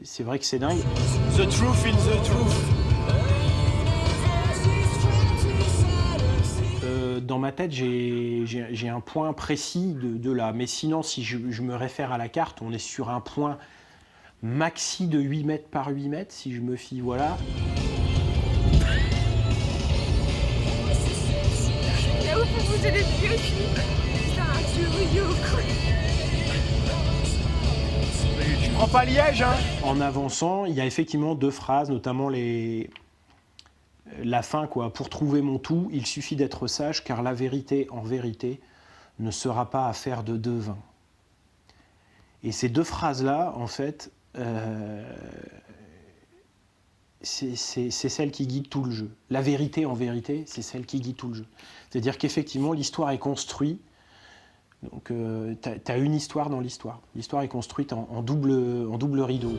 Speaker 1: c'est vrai que c'est dingue.
Speaker 2: The truth in the truth.
Speaker 1: Dans ma tête, j'ai un point précis de là, mais sinon si je me réfère à la carte, on est sur un point maxi de 8 mètres par 8 mètres, si je me fie, voilà.
Speaker 4: Là où faut bouger les pieds aussi. Putain, tu quoi.
Speaker 2: Tu prends pas Liège, hein?
Speaker 1: En avançant, il y a effectivement 2 phrases, notamment la fin, quoi. Pour trouver mon tout, il suffit d'être sage, car la vérité, en vérité, ne sera pas affaire de devin. Et ces 2 phrases-là, en fait, c'est celle qui guide tout le jeu. La vérité, en vérité, c'est celle qui guide tout le jeu. C'est-à-dire qu'effectivement, l'histoire est construite. Donc, tu as une histoire dans l'histoire. L'histoire est construite en double rideau.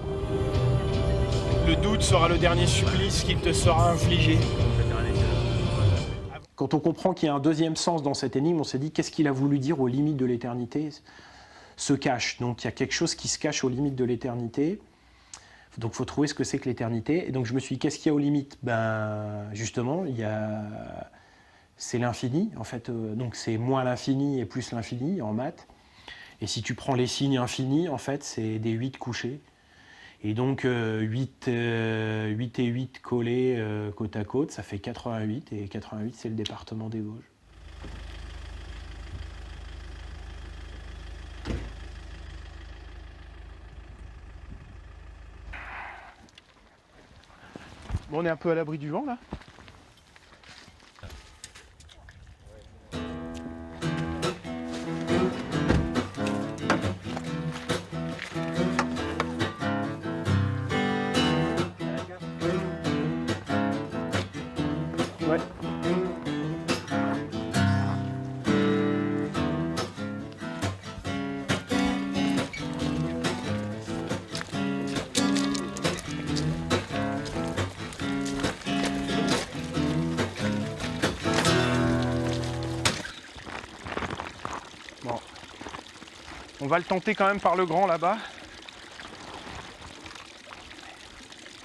Speaker 2: Le doute sera le dernier supplice qu'il te sera infligé.
Speaker 1: Quand on comprend qu'il y a un deuxième sens dans cette énigme, on s'est dit qu'est-ce qu'il a voulu dire aux limites de l'éternité se cache. Donc il y a quelque chose qui se cache aux limites de l'éternité. Donc il faut trouver ce que c'est que l'éternité. Et donc je me suis dit qu'est-ce qu'il y a aux limites? Ben justement, c'est l'infini en fait. Donc c'est moins l'infini et plus l'infini en maths. Et si tu prends les signes infinis, en fait, c'est des 8 couchés. Et donc 8 et 8 collés côte à côte, ça fait 88. Et 88, c'est le département des Vosges.
Speaker 2: Bon, on est un peu à l'abri du vent, là. Ouais. On va le tenter quand même par le grand là-bas.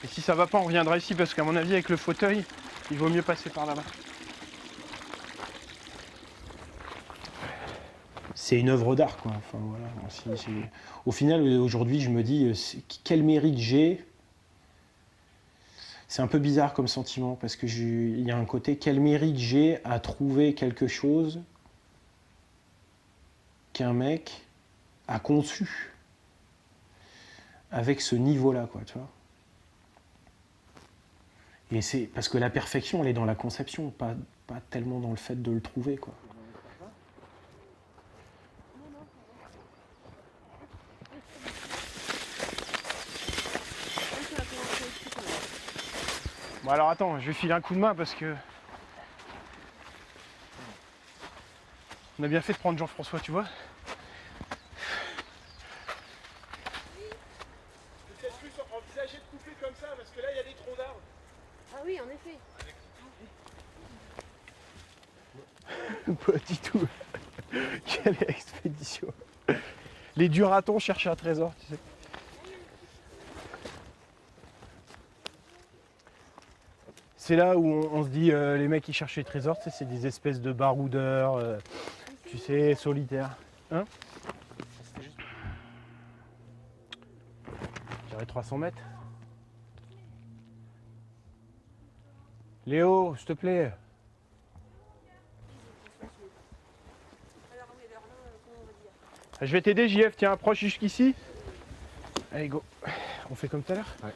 Speaker 2: Et si ça va pas, on reviendra ici parce qu'à mon avis, avec le fauteuil, il vaut mieux passer par là-bas.
Speaker 1: C'est une œuvre d'art, quoi. Enfin, voilà. Au final, aujourd'hui, je me dis, quel mérite j'ai? C'est un peu bizarre comme sentiment, parce que il y a un côté, quel mérite j'ai à trouver quelque chose qu'un mec a conçu avec ce niveau-là, quoi, tu vois. Et c'est parce que la perfection, elle est dans la conception, pas tellement dans le fait de le trouver, quoi.
Speaker 2: Bon alors attends, je vais filer un coup de main parce que... On a bien fait de prendre Jean-François, tu vois. Peut-être plus envisager de couper comme ça parce que là il y a des troncs d'arbres.
Speaker 4: Ah oui, en effet.
Speaker 2: Pas du tout. Quelle expédition. Les duratons cherchent un trésor, tu sais. C'est là où on se dit, les mecs qui cherchent les trésors, tu sais, c'est des espèces de baroudeurs, tu sais, solitaires. Hein? Je dirais 300 mètres. Léo, s'il te plaît. Je vais t'aider, JF, tiens, approche jusqu'ici. Allez, go. On fait comme tout à l'heure?
Speaker 7: Ouais.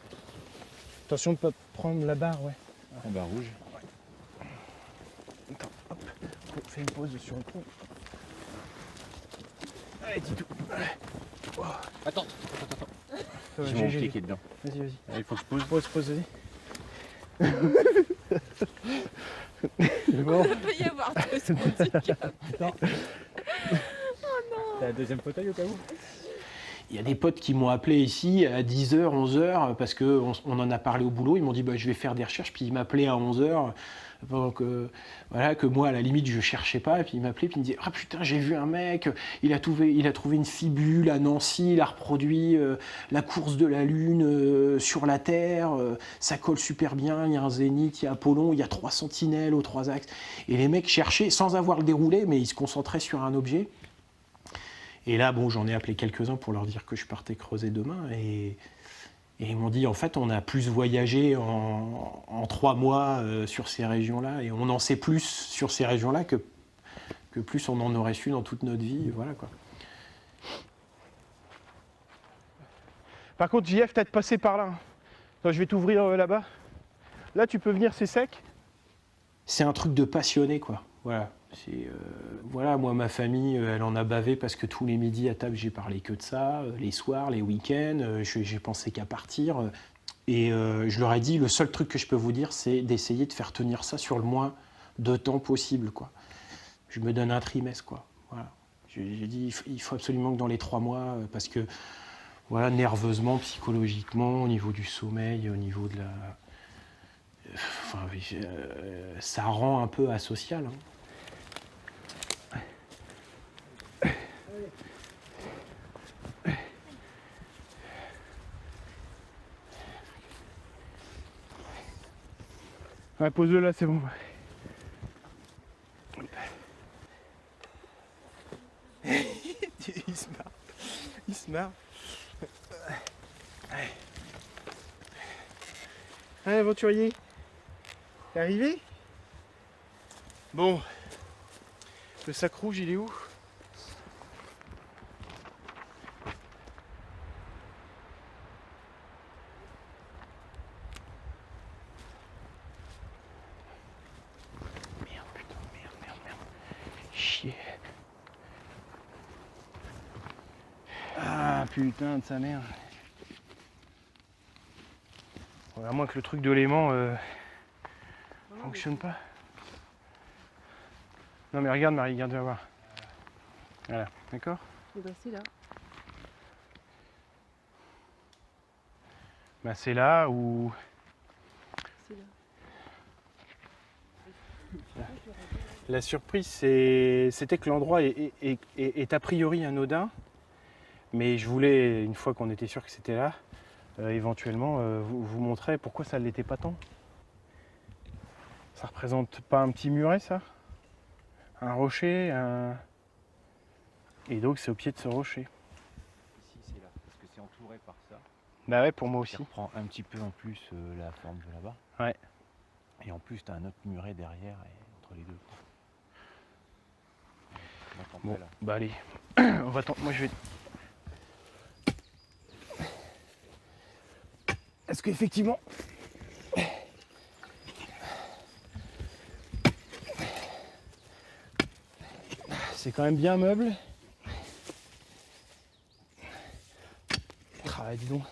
Speaker 2: Attention de ne pas prendre la barre, ouais.
Speaker 7: La barre rouge.
Speaker 2: Attends, hop. On fait une pause sur le pont. Allez, Titou. Oh.
Speaker 7: Attends.
Speaker 2: Ouais,
Speaker 7: J'ai mon pied qui est dedans.
Speaker 2: Vas-y, vas-y.
Speaker 7: Il faut que je pose.
Speaker 2: Pause, vas-y.
Speaker 3: Bon. Il peut y avoir deux handicaps.
Speaker 7: T'as la deuxième fauteuil au cas où?
Speaker 1: Il y a des potes qui m'ont appelé ici à 10h, 11h, parce qu'on en a parlé au boulot. Ils m'ont dit bah, je vais faire des recherches, puis ils m'appelaient à 11h. Voilà, que moi, à la limite, je cherchais pas. Et puis ils m'appelaient, puis ils me disaient ah putain, j'ai vu un mec, il a trouvé une fibule à Nancy, il a reproduit la course de la Lune sur la Terre, ça colle super bien, il y a un zénith, il y a Apollon, il y a 3 sentinelles aux 3 axes. Et les mecs cherchaient sans avoir le déroulé, mais ils se concentraient sur un objet. Et là, bon, j'en ai appelé quelques-uns pour leur dire que je partais creuser demain. Et ils m'ont dit, en fait, on a plus voyagé en 3 mois sur ces régions-là. Et on en sait plus sur ces régions-là que plus on en aurait su dans toute notre vie. Voilà, quoi.
Speaker 2: Par contre, JF, t'as de passer par là. Attends, je vais t'ouvrir là-bas. Là, tu peux venir, c'est sec.
Speaker 1: C'est un truc de passionné, quoi. Voilà. Voilà, moi, ma famille, elle en a bavé parce que tous les midis à table, j'ai parlé que de ça. Les soirs, les week-ends, j'ai pensé qu'à partir. Et je leur ai dit, le seul truc que je peux vous dire, c'est d'essayer de faire tenir ça sur le moins de temps possible, quoi. Je me donne un trimestre, quoi. Voilà. J'ai dit, il faut absolument que dans les 3 mois, parce que, voilà, nerveusement, psychologiquement, au niveau du sommeil, au niveau de la... Enfin, ça rend un peu asocial, hein.
Speaker 2: Ouais, pose-le là, c'est bon. Il se marre. Il se marre. Allez, aventurier. T'es arrivé? Bon. Le sac rouge, il est où?
Speaker 1: Chier.
Speaker 2: Ah putain de sa mère. Ouais, à moins que le truc de l'aimant fonctionne pas. Non mais regarde Marie, regarde, viens voir. Voilà, d'accord?
Speaker 3: Et bah c'est là.
Speaker 2: Bah c'est là où...
Speaker 3: C'est là.
Speaker 2: La surprise, c'était que l'endroit est a priori anodin, Mais je voulais, une fois qu'on était sûr que c'était là, éventuellement vous montrer pourquoi ça ne l'était pas tant. Ça représente pas un petit muret, ça? Un rocher, un... Et donc c'est au pied de ce rocher.
Speaker 8: Ici, c'est là, parce que c'est entouré par ça.
Speaker 2: Bah ouais, pour moi
Speaker 8: Qui
Speaker 2: aussi.
Speaker 8: reprend un petit peu en plus la forme de là-bas.
Speaker 2: Ouais.
Speaker 8: Et en plus, tu as un autre muret derrière et entre les deux. On va tenter
Speaker 2: Bon,
Speaker 8: là.
Speaker 2: bah allez, on va tenter. Moi je vais... Est-ce qu'effectivement... C'est quand même bien meuble. Ah, dis donc.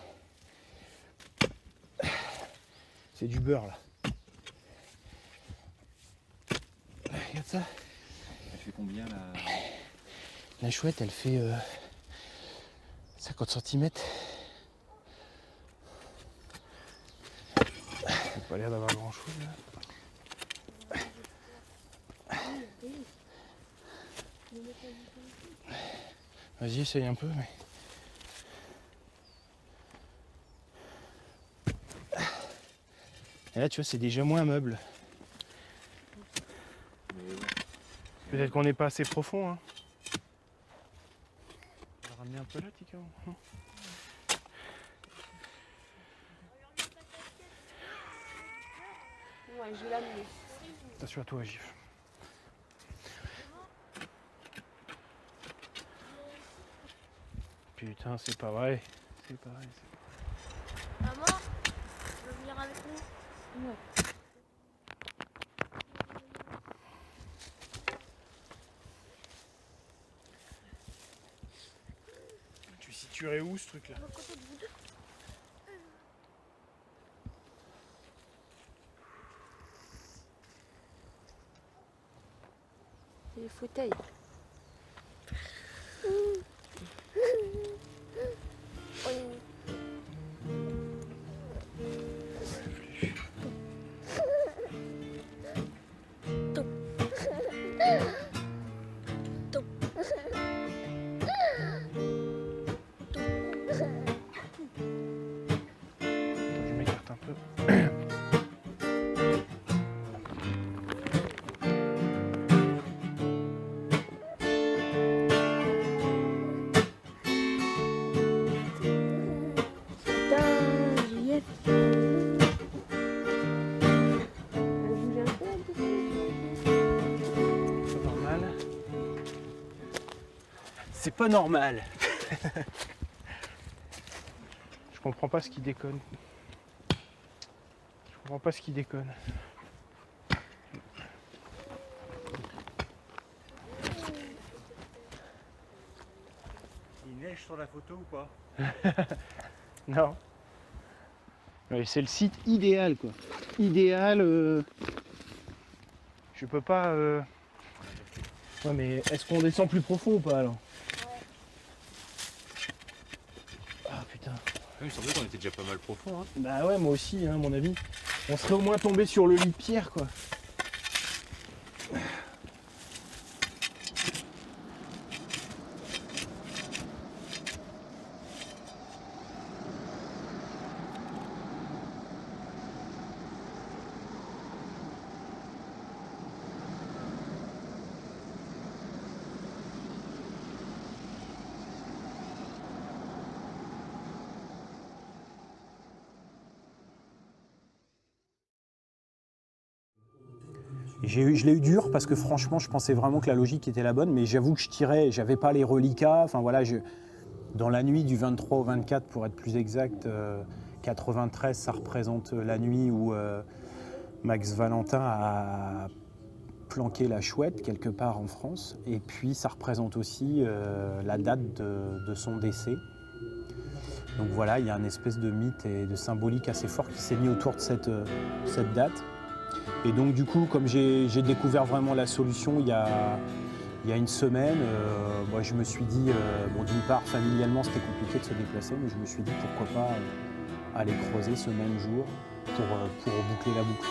Speaker 2: C'est du beurre là. Regarde ça.
Speaker 8: Elle fait combien là?
Speaker 2: La chouette, elle fait 50 cm. Ça n'a pas l'air d'avoir grand chose là. Vas-y, essaye un peu, mais... Et là, tu vois, c'est déjà moins meuble. Peut-être qu'on n'est pas assez profond, hein. On va ramener un peu là, Tika.
Speaker 4: Ouais, je vais l'amener.
Speaker 2: Attention à toi, Gif. Putain, c'est pas vrai. C'est pas vrai.
Speaker 4: Maman, tu veux venir avec nous? Ouais.
Speaker 2: Tu situerais où ce truc là?
Speaker 4: C'est les fauteuils.
Speaker 2: Je m'écarte un peu. C'est pas normal. Je comprends pas ce qui déconne. Je comprends pas ce qui déconne.
Speaker 8: Il neige sur la photo ou pas?
Speaker 2: Non. Ouais, c'est le site idéal quoi. Idéal. Je peux pas. Ouais mais est-ce qu'on descend plus profond ou pas alors? Ah putain.
Speaker 7: Il me semblait qu'on était déjà pas mal profond. Hein.
Speaker 2: Bah ouais moi aussi hein, à mon avis. On serait au moins tombé sur le lit de pierre quoi. Je l'ai eu dur parce que franchement je pensais vraiment que la logique était la bonne, mais j'avoue que je tirais, j'avais pas les reliquats, enfin voilà, dans la nuit du 23 au 24 pour être plus exact, 93 ça représente la nuit où Max Valentin a planqué la chouette quelque part en France, et puis ça représente aussi la date de son décès. Donc voilà, il y a une espèce de mythe et de symbolique assez fort qui s'est mis autour de cette date. Et donc du coup, comme j'ai découvert vraiment la solution il y a une semaine, moi, je me suis dit, bon, d'une part familialement c'était compliqué de se déplacer, mais je me suis dit pourquoi pas aller creuser ce même jour pour boucler la boucle.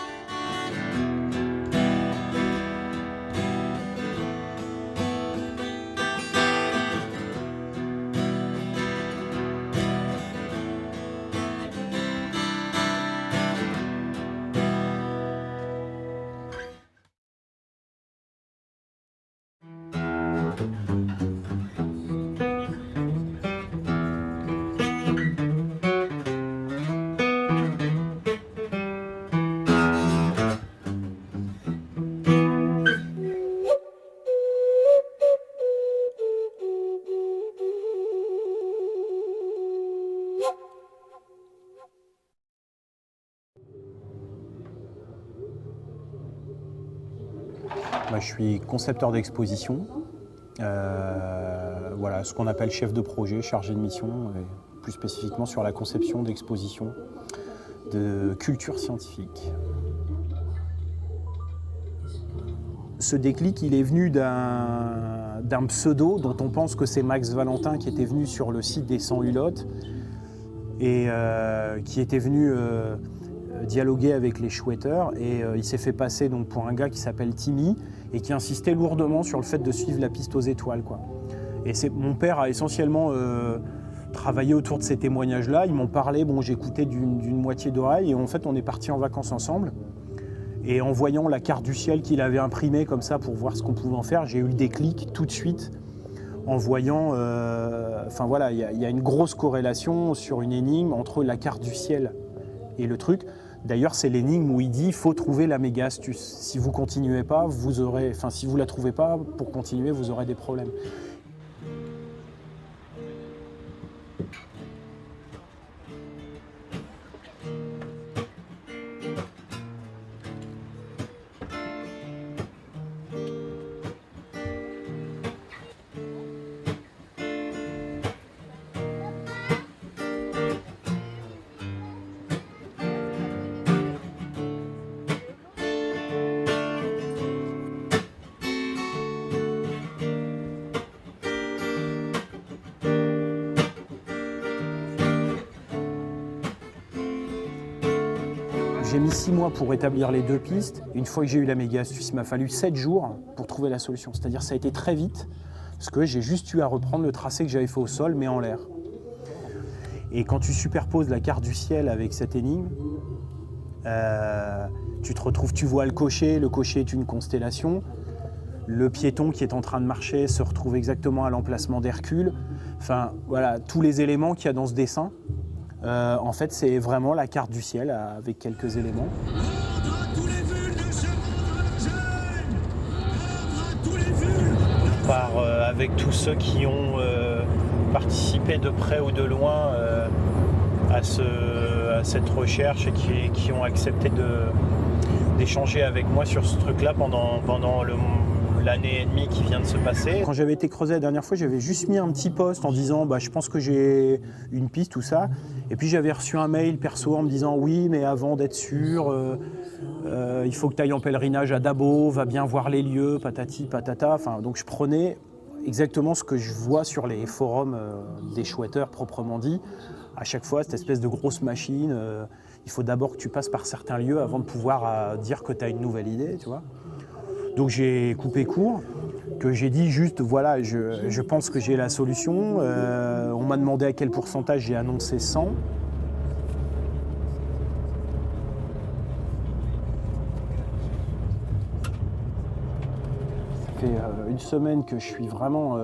Speaker 2: Moi, je suis concepteur d'exposition. Voilà, ce qu'on appelle chef de projet, chargé de mission, et plus spécifiquement sur la conception d'expositions de culture scientifique. Ce déclic, il est venu d'un pseudo dont on pense que c'est Max Valentin qui était venu sur le site des 100 Hulottes et qui était venu dialoguer avec les chouetteurs. Et il s'est fait passer donc, pour un gars qui s'appelle Timmy et qui insistait lourdement sur le fait de suivre la piste aux étoiles, quoi. Et mon père a essentiellement travaillé autour de ces témoignages-là. Ils m'ont parlé, bon, j'écoutais d'une moitié d'oreille et en fait on est partis en vacances ensemble. Et en voyant la carte du ciel qu'il avait imprimée comme ça pour voir ce qu'on pouvait en faire, j'ai eu le déclic tout de suite en voyant... Enfin voilà, il y a une grosse corrélation sur une énigme entre la carte du ciel et le truc. D'ailleurs, c'est l'énigme où il dit il faut trouver la méga astuce. Si vous continuez pas, vous aurez... Enfin, si vous la trouvez pas, pour continuer, vous aurez des problèmes. J'ai mis 6 mois pour établir les 2 pistes. Une fois que j'ai eu la méga astuce, il m'a fallu 7 jours pour trouver la solution. C'est-à-dire ça a été très vite, parce que j'ai juste eu à reprendre le tracé que j'avais fait au sol, mais en l'air. Et quand tu superposes la carte du ciel avec cette énigme, tu te retrouves, tu vois le cocher est une constellation. Le piéton qui est en train de marcher se retrouve exactement à l'emplacement d'Hercule. Enfin, voilà, tous les éléments qu'il y a dans ce dessin. En fait, c'est vraiment la carte du ciel avec quelques éléments. Avec tous ceux qui ont participé de près ou de loin à cette recherche et qui ont accepté d'échanger avec moi sur ce truc-là pendant l'année et demie qui vient de se passer. Quand j'avais été creusé la dernière fois, j'avais juste mis un petit post en disant je pense que j'ai une piste, tout ça. Et puis j'avais reçu un mail perso en me disant oui, mais avant d'être sûr, il faut que tu ailles en pèlerinage à Dabo, va bien voir les lieux, patati patata. Enfin, donc je prenais exactement ce que je vois sur les forums des chouetteurs proprement dit. À chaque fois, cette espèce de grosse machine, il faut d'abord que tu passes par certains lieux avant de pouvoir dire que tu as une nouvelle idée, tu vois. Donc j'ai coupé court, que j'ai dit juste, voilà, je pense que j'ai la solution. On m'a demandé à quel pourcentage, j'ai annoncé 100. Ça fait une semaine que je suis vraiment...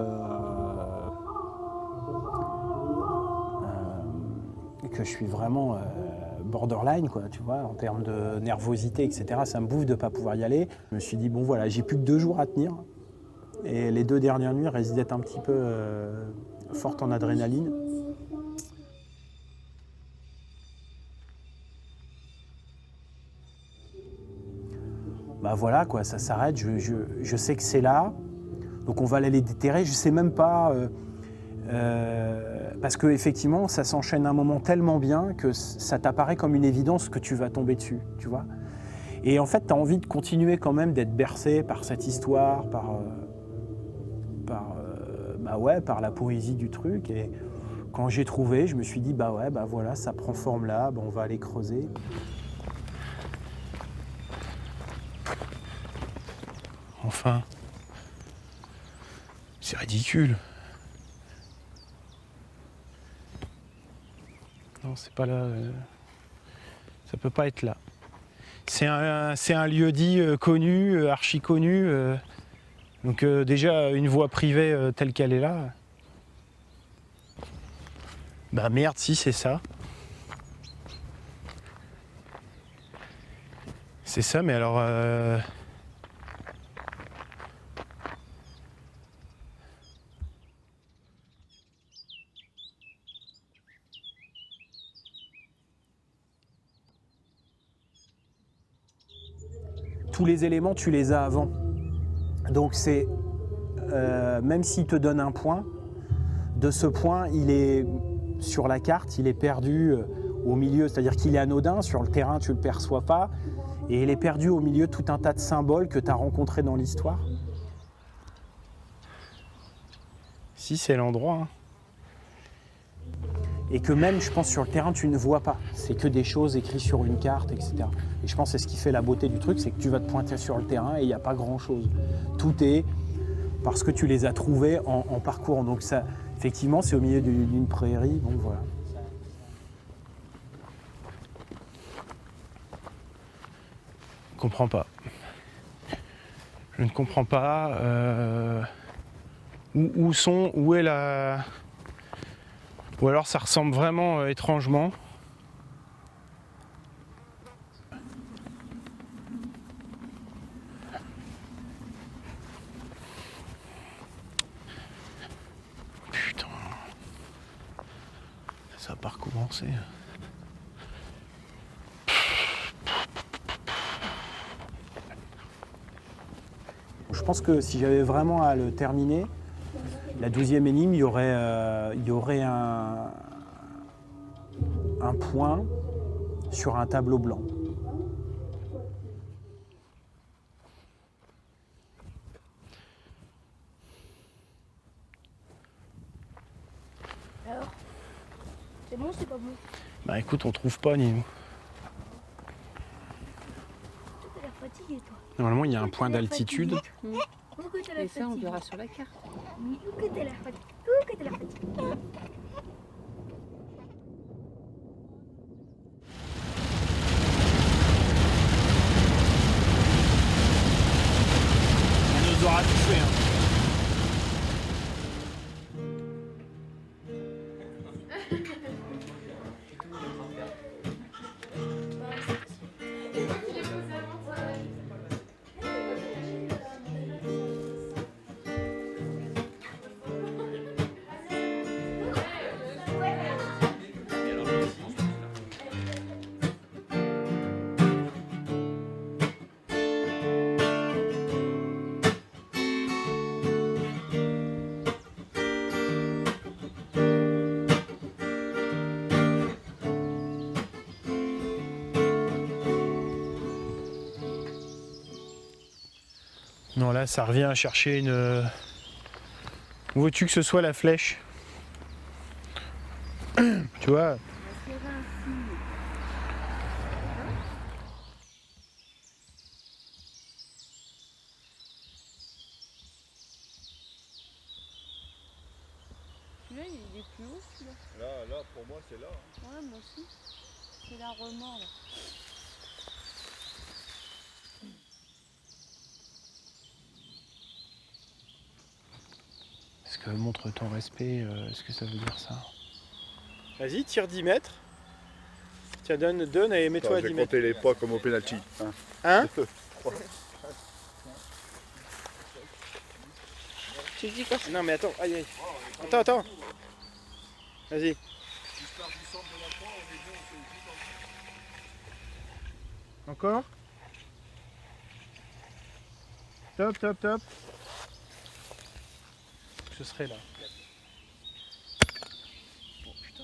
Speaker 2: borderline, quoi, tu vois, en termes de nervosité, etc. Ça me bouffe de ne pas pouvoir y aller. Je me suis dit, bon voilà, j'ai plus que 2 jours à tenir. Et les 2 dernières nuits risquent d'être un petit peu fortes en adrénaline. Bah voilà, quoi, ça s'arrête, je sais que c'est là. Donc on va aller les déterrer, je sais même pas... parce qu'effectivement, ça s'enchaîne à un moment tellement bien que ça t'apparaît comme une évidence que tu vas tomber dessus, tu vois. Et en fait, tu as envie de continuer quand même d'être bercé par cette histoire, par la poésie du truc. Et quand j'ai trouvé, je me suis dit, voilà, ça prend forme là, on va aller creuser. Enfin, c'est ridicule. Non, c'est pas là. Ça peut pas être là. C'est un lieu dit connu, archi connu. Donc déjà une voie privée telle qu'elle est là. Bah merde, si c'est ça. C'est ça, mais alors. Tous les éléments, tu les as avant. Donc c'est, même s'il te donne un point, de ce point, il est sur la carte, il est perdu au milieu, c'est-à-dire qu'il est anodin, sur le terrain tu ne le perçois pas, et il est perdu au milieu de tout un tas de symboles que tu as rencontrés dans l'histoire. Si, c'est l'endroit. Hein. Et que même, je pense, sur le terrain, tu ne vois pas. C'est que des choses écrites sur une carte, etc. Et je pense que c'est ce qui fait la beauté du truc, c'est que tu vas te pointer sur le terrain et il n'y a pas grand-chose. Tout est parce que tu les as trouvés en parcourant. Donc ça, effectivement, c'est au milieu d'une prairie. Donc voilà. Je ne comprends pas. Je ne comprends pas où est la... Ou alors ça ressemble vraiment étrangement. Putain. Ça va pas recommencer. Je pense que si j'avais vraiment à le terminer, la 12e énigme, il y aurait un point sur un tableau blanc.
Speaker 4: Alors, c'est bon ou c'est pas bon?
Speaker 2: Bah écoute, on trouve pas, Nino.
Speaker 4: T'as l'air fatigué, toi.
Speaker 2: Normalement, il y a un point d'altitude.
Speaker 4: Pourquoi t'as l'air
Speaker 3: Et ça, on
Speaker 4: fatigué?
Speaker 3: verra sur la carte.
Speaker 4: Pourquoi t'as l'air fatigué? Pourquoi t'as l'air fatigué?
Speaker 2: On nous aura touché. Hein. Non, là, ça revient à chercher une... Où veux-tu que ce soit la flèche? Tu vois?
Speaker 3: Celui-là, il est plus haut, celui-là.
Speaker 9: Là, pour moi, c'est là.
Speaker 3: Ouais, moi aussi. C'est la remords, là.
Speaker 2: Est-ce que montre ton respect, est-ce que ça veut dire ça? Vas-y, tire 10 mètres. Tiens, donne et mets-toi à 10
Speaker 9: Je vais
Speaker 2: mètres.
Speaker 9: compter les poids comme au penalty.
Speaker 2: Hein?
Speaker 3: Tu dis quoi?
Speaker 2: Non mais attends, aïe aïe. Attends. Vas-y. Encore? Top. Je serai là. Oh putain.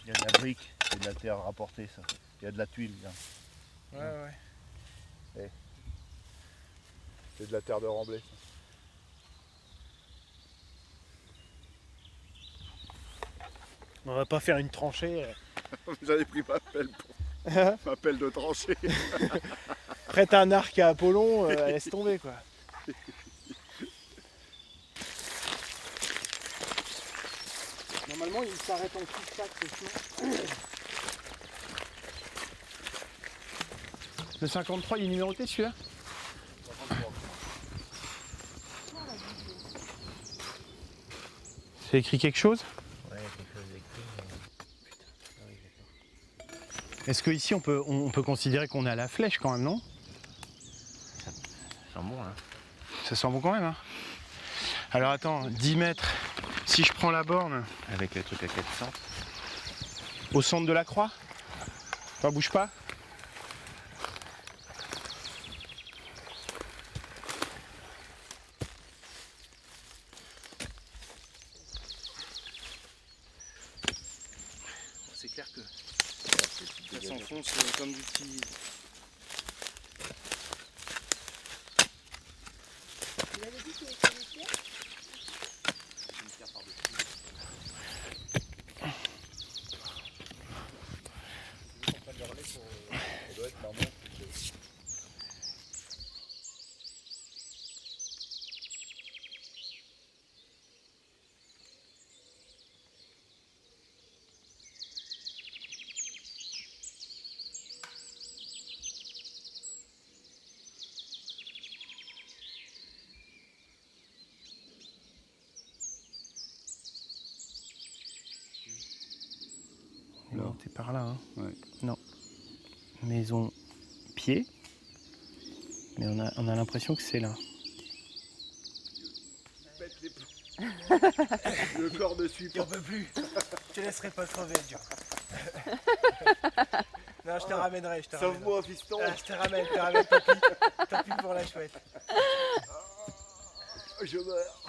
Speaker 9: Il y a de la brique, c'est de la terre rapportée ça. Il y a de la tuile. Là.
Speaker 2: Ouais.
Speaker 9: C'est de la terre de Remblai.
Speaker 2: On va pas faire une tranchée.
Speaker 9: J'avais pris ma pelle ma pelle de tranchée.
Speaker 2: Prête un arc à Apollon, laisse tomber quoi. Normalement il s'arrête en cul-de-sac ce chemin. Le 53 il est numéroté celui-là? C'est écrit quelque chose?
Speaker 8: Ouais, quelque chose écrit.
Speaker 2: Est-ce qu'ici on peut considérer qu'on est à la flèche quand même, non?
Speaker 8: Ça sent bon là.
Speaker 2: Ça sent bon quand même, hein? Alors attends, 10 mètres, si je prends la borne...
Speaker 8: Avec le truc à 400.
Speaker 1: Au centre de la croix. Enfin, bouge pas. C'est clair que ça s'enfonce comme du petit... Non, t'es par là, hein.
Speaker 9: Ouais.
Speaker 1: Non. Maison pied. Mais on a l'impression que c'est là.
Speaker 9: Le corps dessus.
Speaker 2: J'en peux plus. Je te laisserai pas crever, John. Non, je te ramènerai, je te ramènerai.
Speaker 9: Sauve-moi, fiston.
Speaker 2: Ah, je te ramène, tant pis pour la chouette.
Speaker 9: Je meurs.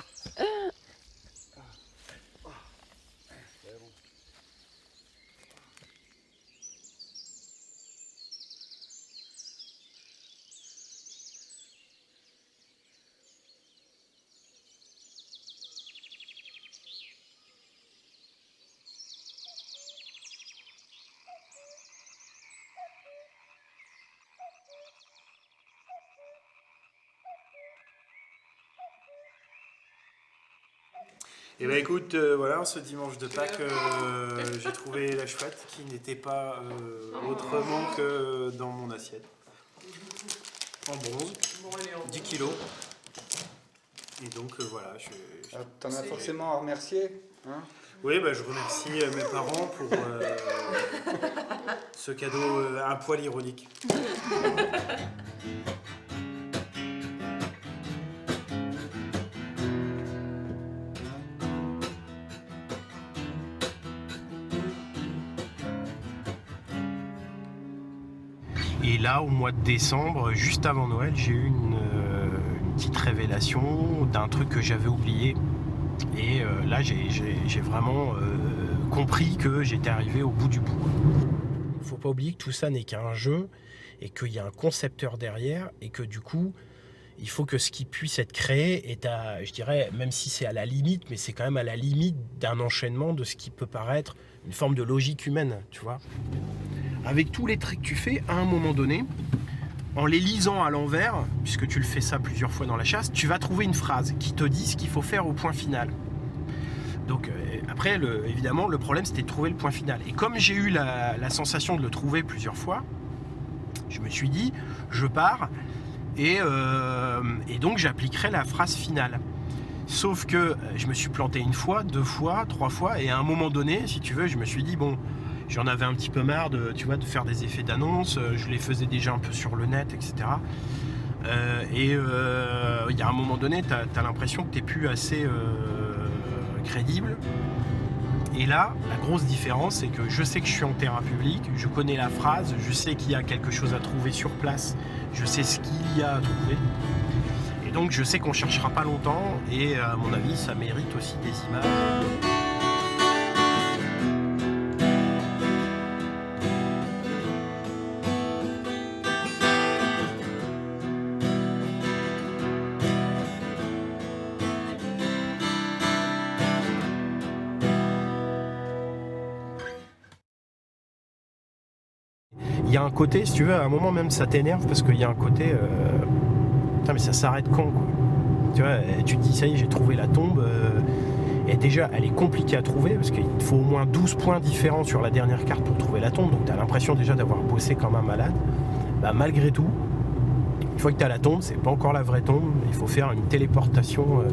Speaker 2: Eh ben écoute, voilà, ce dimanche de Pâques, j'ai trouvé la chouette qui n'était pas autrement que dans mon assiette. En bronze, 10 kilos. Et donc voilà,
Speaker 10: T'en as forcément à remercier, hein?
Speaker 2: Oui, bah, je remercie mes parents pour ce cadeau un poil ironique. Et là, au mois de décembre, juste avant Noël, j'ai eu une petite révélation d'un truc que j'avais oublié. Et là, j'ai vraiment compris que j'étais arrivé au bout du bout. Il ne faut pas oublier que tout ça n'est qu'un jeu et qu'il y a un concepteur derrière et que du coup, il faut que ce qui puisse être créé est à, je dirais, même si c'est à la limite, mais c'est quand même à la limite d'un enchaînement de ce qui peut paraître une forme de logique humaine, tu vois. Avec tous les traits que tu fais, à un moment donné, en les lisant à l'envers, puisque tu le fais ça plusieurs fois dans la chasse, tu vas trouver une phrase qui te dit ce qu'il faut faire au point final. Donc après, évidemment, le problème c'était de trouver le point final. Et comme j'ai eu la sensation de le trouver plusieurs fois, je me suis dit, je pars et donc j'appliquerai la phrase finale. Sauf que je me suis planté une fois, 2 fois, 3 fois, et à un moment donné, si tu veux, je me suis dit, bon, j'en avais un petit peu marre de, tu vois, de faire des effets d'annonce, je les faisais déjà un peu sur le net, etc. Il y a un moment donné, tu as l'impression que tu n'es plus assez crédible. Et là, la grosse différence, c'est que je sais que je suis en terrain public, je connais la phrase, je sais qu'il y a quelque chose à trouver sur place, je sais ce qu'il y a à trouver. Et donc je sais qu'on ne cherchera pas longtemps, et à mon avis, ça mérite aussi des images. Il y a un côté, si tu veux, à un moment même ça t'énerve parce qu'il y a un côté putain mais ça s'arrête quand quoi. Tu vois, tu te dis ça y est, j'ai trouvé la tombe et déjà elle est compliquée à trouver parce qu'il te faut au moins 12 points différents sur la dernière carte pour trouver la tombe, donc tu as l'impression déjà d'avoir bossé comme un malade. Bah, malgré tout, une fois que tu as la tombe, c'est pas encore la vraie tombe, il faut faire une téléportation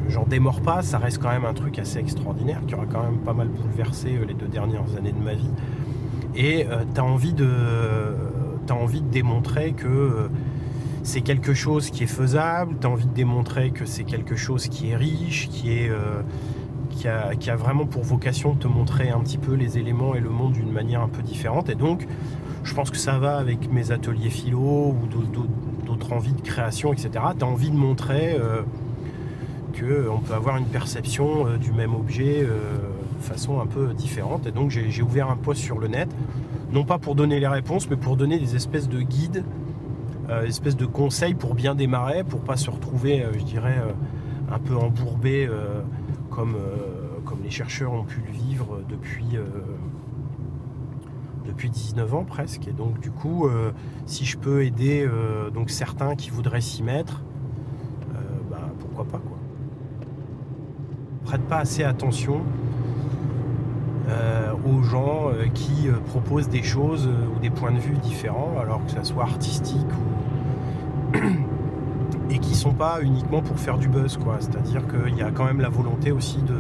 Speaker 2: j'en démords pas, ça reste quand même un truc assez extraordinaire qui aura quand même pas mal bouleversé les 2 dernières années de ma vie.
Speaker 1: et tu as envie de démontrer que c'est quelque chose qui est faisable, tu as envie de démontrer que c'est quelque chose qui est riche, qui a vraiment pour vocation de te montrer un petit peu les éléments et le monde d'une manière un peu différente. Et donc, je pense que ça va avec mes ateliers philo ou d'autres envies de création, etc. Tu as envie de montrer qu'on peut avoir une perception du même objet de façon un peu différente. Et donc, j'ai ouvert un post sur le net, non pas pour donner les réponses, mais pour donner des espèces de guides, espèces de conseils pour bien démarrer, pour pas se retrouver, je dirais, un peu embourbé comme les chercheurs ont pu le vivre depuis 19 ans presque. Et donc du coup, si je peux aider donc certains qui voudraient s'y mettre, pourquoi pas, quoi. Prête pas assez attention aux gens qui proposent des choses ou des points de vue différents, alors que ça soit artistique et qui sont pas uniquement pour faire du buzz, quoi. C'est-à-dire qu'il y a quand même la volonté aussi de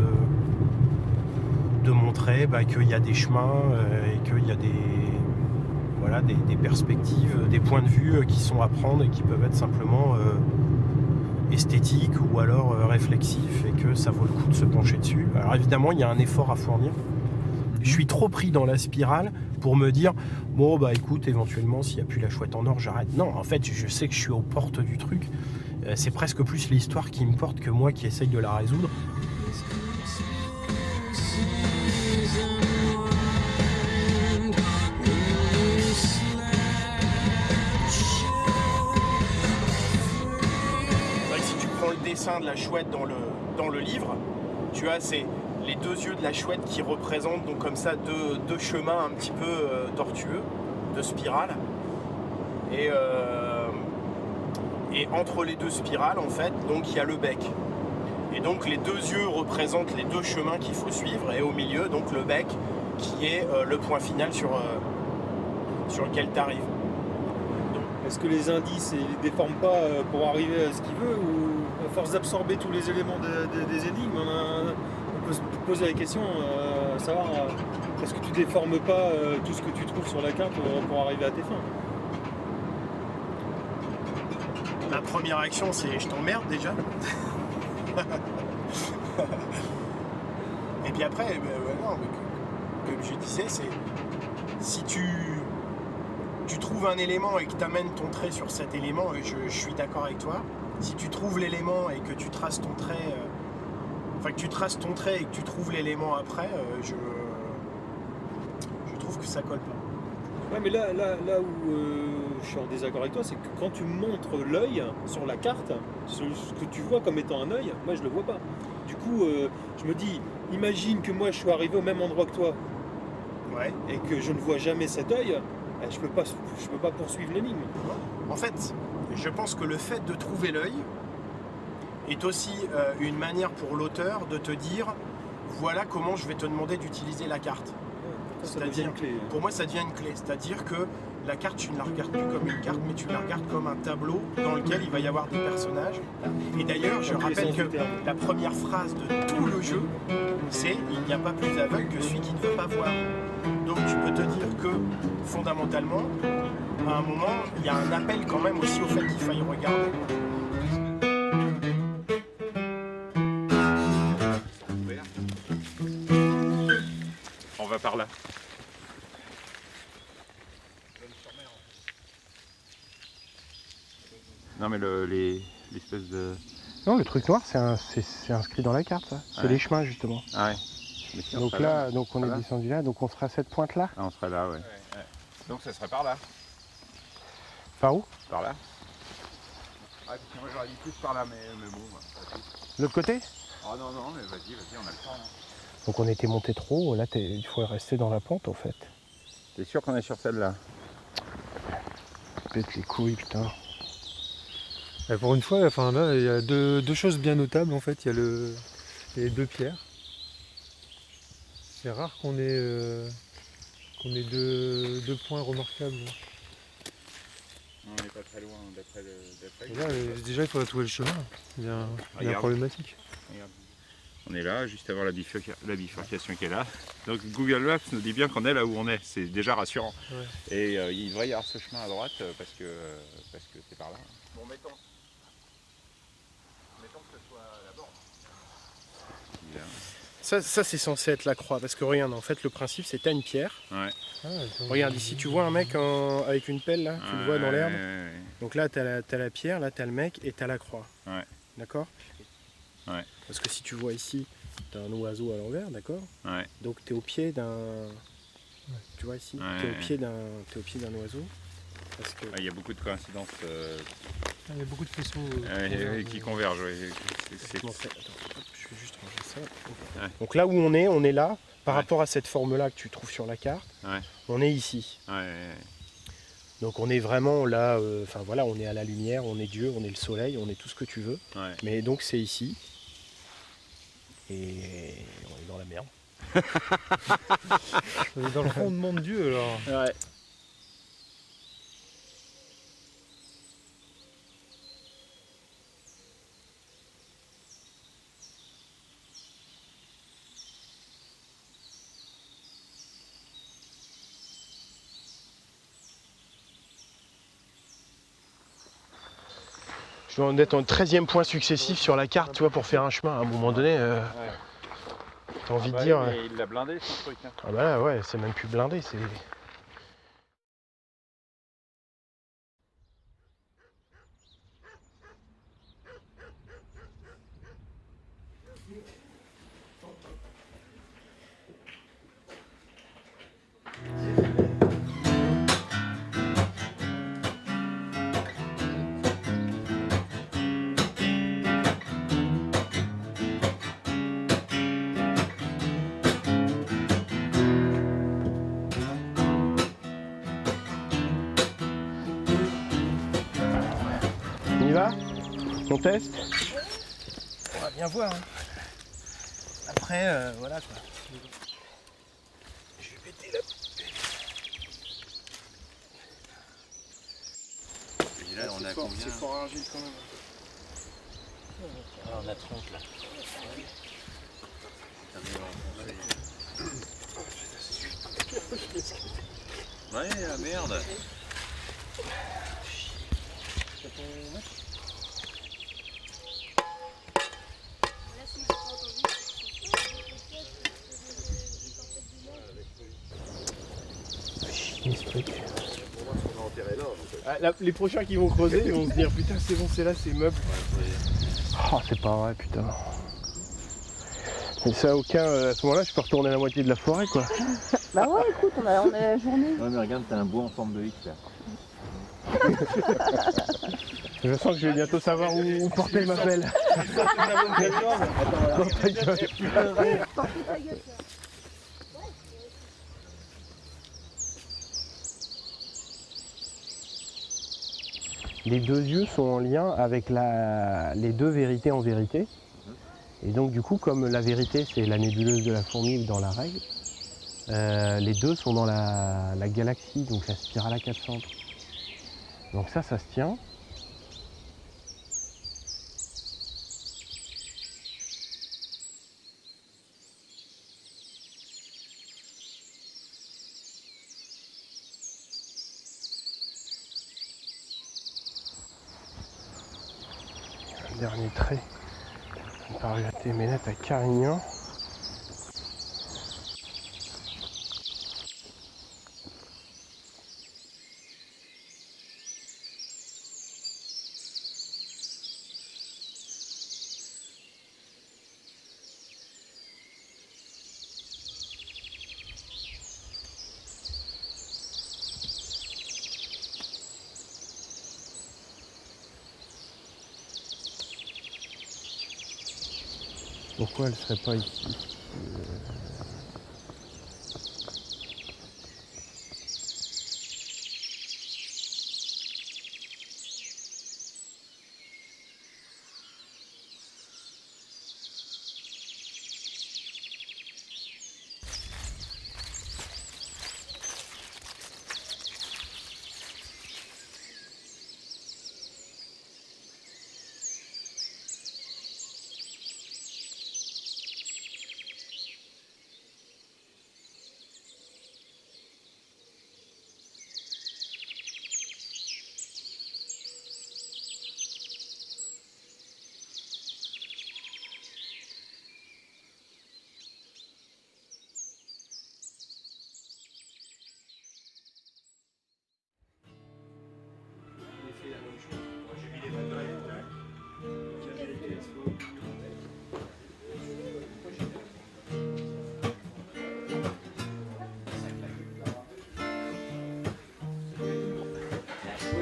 Speaker 1: montrer qu'il y a des chemins et qu'il y a des perspectives, des points de vue qui sont à prendre et qui peuvent être simplement esthétiques ou alors réflexifs, et que ça vaut le coup de se pencher dessus. Alors évidemment, il y a un effort à fournir. Je suis trop pris dans la spirale pour me dire bon écoute, éventuellement s'il n'y a plus la chouette en or, j'arrête. Non, en fait, je sais que je suis aux portes du truc. C'est presque plus l'histoire qui me porte que moi qui essaye de la résoudre. De la chouette dans le livre, tu as les deux yeux de la chouette qui représentent donc comme ça deux chemins un petit peu tortueux, de spirales, et entre les deux spirales en fait donc il y a le bec, et donc les deux yeux représentent les deux chemins qu'il faut suivre, et au milieu donc le bec qui est le point final sur lequel tu arrives.
Speaker 11: Est-ce que les indices, ils ne déforment pas pour arriver à ce qu'il veut, ou à force d'absorber tous les éléments des énigmes, on peut se poser la question, savoir est-ce que tu déformes pas tout ce que tu trouves sur la carte pour arriver à tes fins?
Speaker 1: Ma première action, c'est je t'emmerde déjà. Et puis après, comme je disais, c'est si tu trouves un élément et que tu amènes ton trait sur cet élément, je suis d'accord avec toi. Si tu trouves l'élément et que tu traces ton trait, et que tu trouves l'élément après, je trouve que ça colle pas.
Speaker 11: Ouais, mais là où je suis en désaccord avec toi, c'est que quand tu montres l'œil sur la carte, ce que tu vois comme étant un œil, moi je le vois pas. Du coup, je me dis, imagine que moi je suis arrivé au même endroit que toi,
Speaker 1: ouais,
Speaker 11: et que je ne vois jamais cet œil. Je peux pas poursuivre l'énigme.
Speaker 1: En fait, je pense que le fait de trouver l'œil est aussi une manière pour l'auteur de te dire voilà comment je vais te demander d'utiliser la carte. C'est-à-dire, pour moi, ça devient une clé. C'est-à-dire que la carte, tu ne la regardes plus comme une carte, mais tu la regardes comme un tableau dans lequel il va y avoir des personnages. Et d'ailleurs, je rappelle que la première phrase de tout le jeu, c'est « Il n'y a pas plus aveugle que celui qui ne veut pas voir ». Donc tu peux te dire que, fondamentalement, à un moment, il y a un appel quand même aussi au fait qu'il faille regarder.
Speaker 7: On va par là. Non mais l'espèce de...
Speaker 1: Non, le truc noir, c'est inscrit dans la carte, ça. C'est les chemins, justement.
Speaker 7: Ah ouais.
Speaker 1: Donc là, on est descendu là, donc on sera à cette pointe-là.
Speaker 7: Ah, on serait là, ouais. Donc ça serait par là.
Speaker 1: Par où?
Speaker 7: Par là. Ah, moi j'aurais dit plus par là, mais bon.
Speaker 1: De l'autre côté?
Speaker 7: Oh non, mais vas-y, on a le temps. Hein.
Speaker 1: Donc on était monté trop haut, là il faut rester dans la pente en fait.
Speaker 7: T'es sûr qu'on est sur celle-là?
Speaker 1: Pète les couilles, putain.
Speaker 11: Et pour une fois, là, il y a deux choses bien notables en fait. Il y a les deux pierres. C'est rare qu'on ait deux points remarquables.
Speaker 7: On n'est pas très loin d'après
Speaker 11: Là, déjà, il faudrait trouver le chemin. C'est bien problématique.
Speaker 7: Regarde.
Speaker 12: On est là, juste avant la bifurcation qui est là. Donc Google Maps nous dit bien qu'on est là où on est, c'est déjà rassurant.
Speaker 11: Ouais.
Speaker 12: Et il devrait y avoir ce chemin à droite parce que c'est par là. Bon, mettons que ce soit la borne.
Speaker 11: Ça c'est censé être la croix, parce que regarde, en fait le principe c'est t'as une pierre.
Speaker 12: Ouais.
Speaker 11: Regarde ici, tu vois un mec avec une pelle là, tu le vois dans l'herbe. Donc là t'as la pierre, là t'as le mec et t'as la croix.
Speaker 12: Ouais.
Speaker 11: D'accord?
Speaker 12: Ouais.
Speaker 11: Parce que si tu vois ici, t'as un oiseau à l'envers, d'accord?
Speaker 12: Ouais.
Speaker 11: Donc t'es au pied d'un... Tu vois ici,
Speaker 12: Ouais.
Speaker 11: t'es au pied d'un oiseau. Parce que...
Speaker 12: Il y a beaucoup de coïncidences.
Speaker 13: Il y a beaucoup de faisceaux
Speaker 12: qui convergent. Ouais.
Speaker 11: Attends, je vais juste ranger ça. Ouais. Donc là où on est là, par rapport à cette forme-là que tu trouves sur la carte, on est ici. Donc on est vraiment là, enfin voilà, on est à la lumière, on est Dieu, on est le soleil, on est tout ce que tu veux. Mais donc c'est ici. Et on est dans la merde.
Speaker 13: On est dans le fondement de Dieu alors.
Speaker 11: Ouais. Je dois en être en 13e point successif sur la carte, tu vois, pour faire un chemin. À un moment donné, t'as envie de dire...
Speaker 12: Il l'a blindé son truc. Hein.
Speaker 11: Ah bah là, ouais, c'est même plus blindé, c'est... On y va? On teste? On va bien voir. Hein. Après, voilà quoi. Je vais péter la poubelle.
Speaker 7: Et là, on a combien?
Speaker 11: C'est fort argile quand même.
Speaker 7: Ah, on a 30 là. Ouais, la merde.
Speaker 11: Ah, là, les prochains qui vont creuser, ils vont se dire putain c'est bon, c'est là, c'est meuble. Oh, c'est pas vrai, putain. Mais ça, aucun. À ce moment-là, je peux retourner la moitié de la forêt, quoi.
Speaker 4: Bah ouais, écoute, on a la journée.
Speaker 7: Ouais, mais regarde, t'as un bois en forme de X là.
Speaker 11: Je sens que je vais bientôt savoir où porter ma pelle. Les deux yeux sont en lien avec les deux vérités en vérité. Et donc du coup, comme la vérité c'est la nébuleuse de la fourmi dans la règle, les deux sont dans la galaxie, donc la spirale à 4 centres. Donc ça se tient. Un dernier trait par la Téménette à Carignan. Pourquoi elle ne serait pas ici?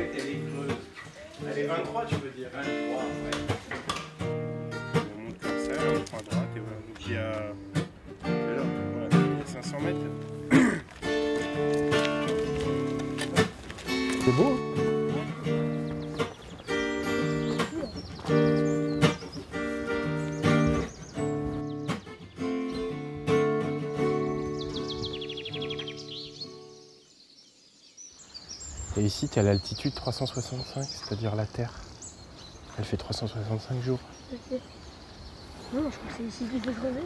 Speaker 6: chouette, elle est creuse. Elle est 23, tu veux dire? 23, ouais.
Speaker 12: On monte comme ça, on prend à droite et voilà. Donc il y a, alors, voilà, il y a 500 mètres.
Speaker 2: C'est beau.
Speaker 14: Et ici, tu es à l'altitude 365, c'est-à-dire la Terre. Elle fait 365 jours.
Speaker 4: Ok. Non, je crois que c'est ici qu'il faut creuser.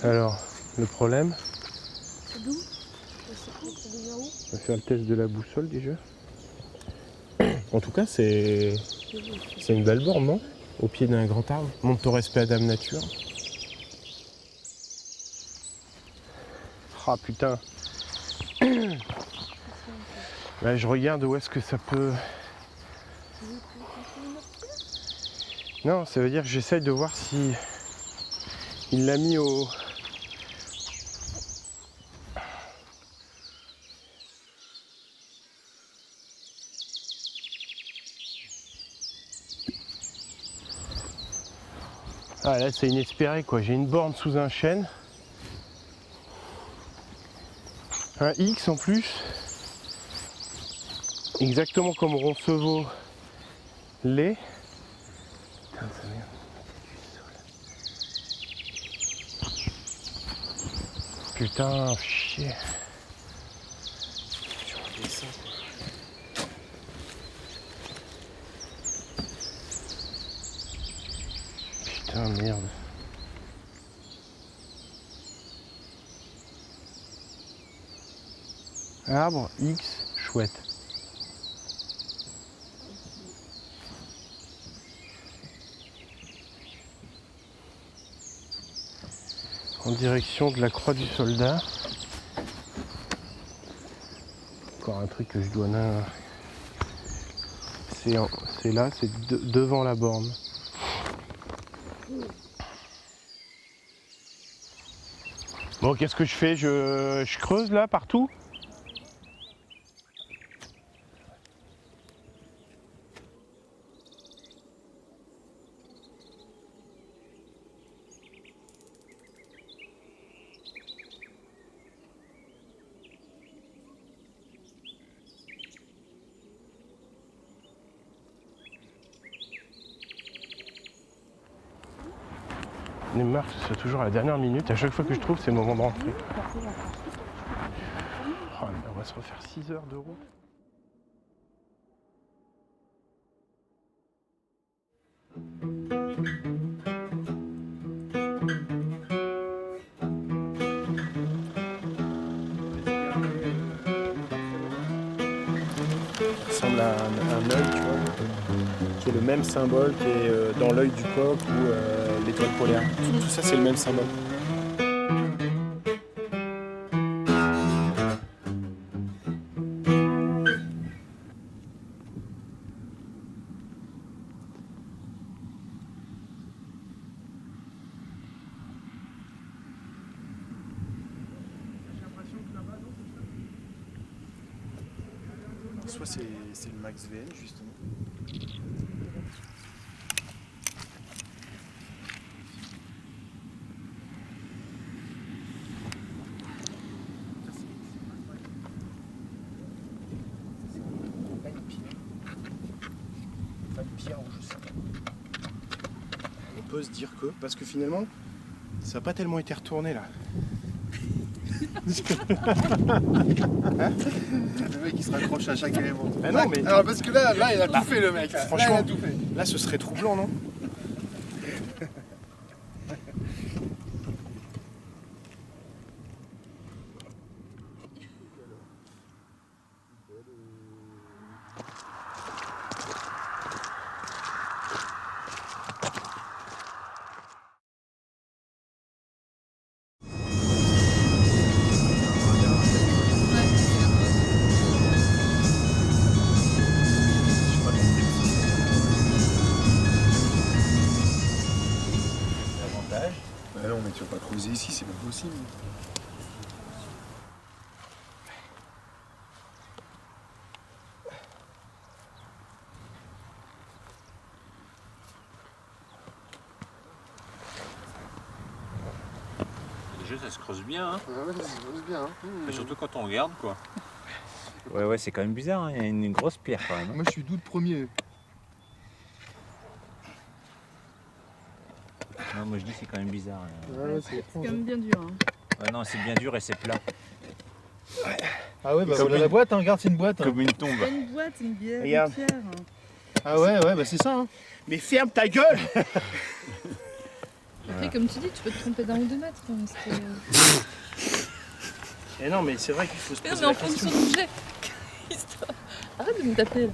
Speaker 14: Alors, le problème,
Speaker 4: C'est d'où? C'est déjà où?
Speaker 14: on va faire le test de la boussole déjà. En tout cas, c'est une belle borne, non? Au pied d'un grand arbre. Montre ton respect à Dame Nature. Ah putain. Là, je regarde où est-ce que ça peut... Non, ça veut dire que j'essaye de voir si il l'a mis au... Ah là, c'est inespéré quoi. J'ai une borne sous un chêne. Un X en plus. Exactement comme Roncevaux l'est. Putain, ça merde. Putain, chier. Je redescends. Putain, merde. Arbre X, chouette. En direction de la Croix du Soldat. Encore un truc que je dois... C'est là, c'est devant la borne. Bon, qu'est-ce que je fais? Je creuse là, partout? Les marques, c'est toujours à la dernière minute. À chaque fois que je trouve, c'est le moment de rentrer. Oh, on va se refaire 6 heures de route. Ça ressemble à un œil, tu vois, qui est le même symbole qui est dans l'œil du coq ou l'étoile polaire. Tout ça, c'est le même symbole. Soit c'est le max VN justement. On peut se dire que, parce que finalement, ça n'a pas tellement été retourné là.
Speaker 9: Hein, le mec il se raccroche à chaque élément.
Speaker 14: Ah non, mais...
Speaker 9: Alors parce que là il a tout fait le mec.
Speaker 14: Franchement,
Speaker 9: là, il a tout fait.
Speaker 14: Là ce serait troublant, non?
Speaker 9: Bah non mais tu vas pas creuser ici, c'est pas possible.
Speaker 8: rochers, ça se creuse bien. Hein.
Speaker 15: Ouais, ça se creuse bien. Hein.
Speaker 8: Mais surtout quand on regarde, quoi.
Speaker 7: Ouais, c'est quand même bizarre, hein. Il y a une grosse pierre quand même.
Speaker 15: Moi, je suis d'où le premier.
Speaker 7: Non, moi je dis c'est quand même bizarre.
Speaker 15: Ouais,
Speaker 3: c'est quand même bien dur. Hein.
Speaker 7: Ouais, non, c'est bien dur et c'est plat.
Speaker 15: Ah ouais, bah
Speaker 7: Comme
Speaker 15: voilà
Speaker 7: une-
Speaker 15: la boîte, hein. Regarde, c'est une boîte.
Speaker 7: Comme une tombe.
Speaker 3: Pas une boîte, une bière,
Speaker 15: Regarde.
Speaker 3: une pierre.
Speaker 15: Ah ouais, bah c'est ça. Hein.
Speaker 9: Mais ferme ta gueule.
Speaker 3: Après, comme tu dis, tu peux te tromper d'un ou deux mètres. Hein,
Speaker 9: Et non, mais c'est vrai qu'il faut se
Speaker 3: mais
Speaker 9: poser
Speaker 3: en
Speaker 9: la
Speaker 3: fonction
Speaker 9: question.
Speaker 3: du jet. Arrête de me taper là.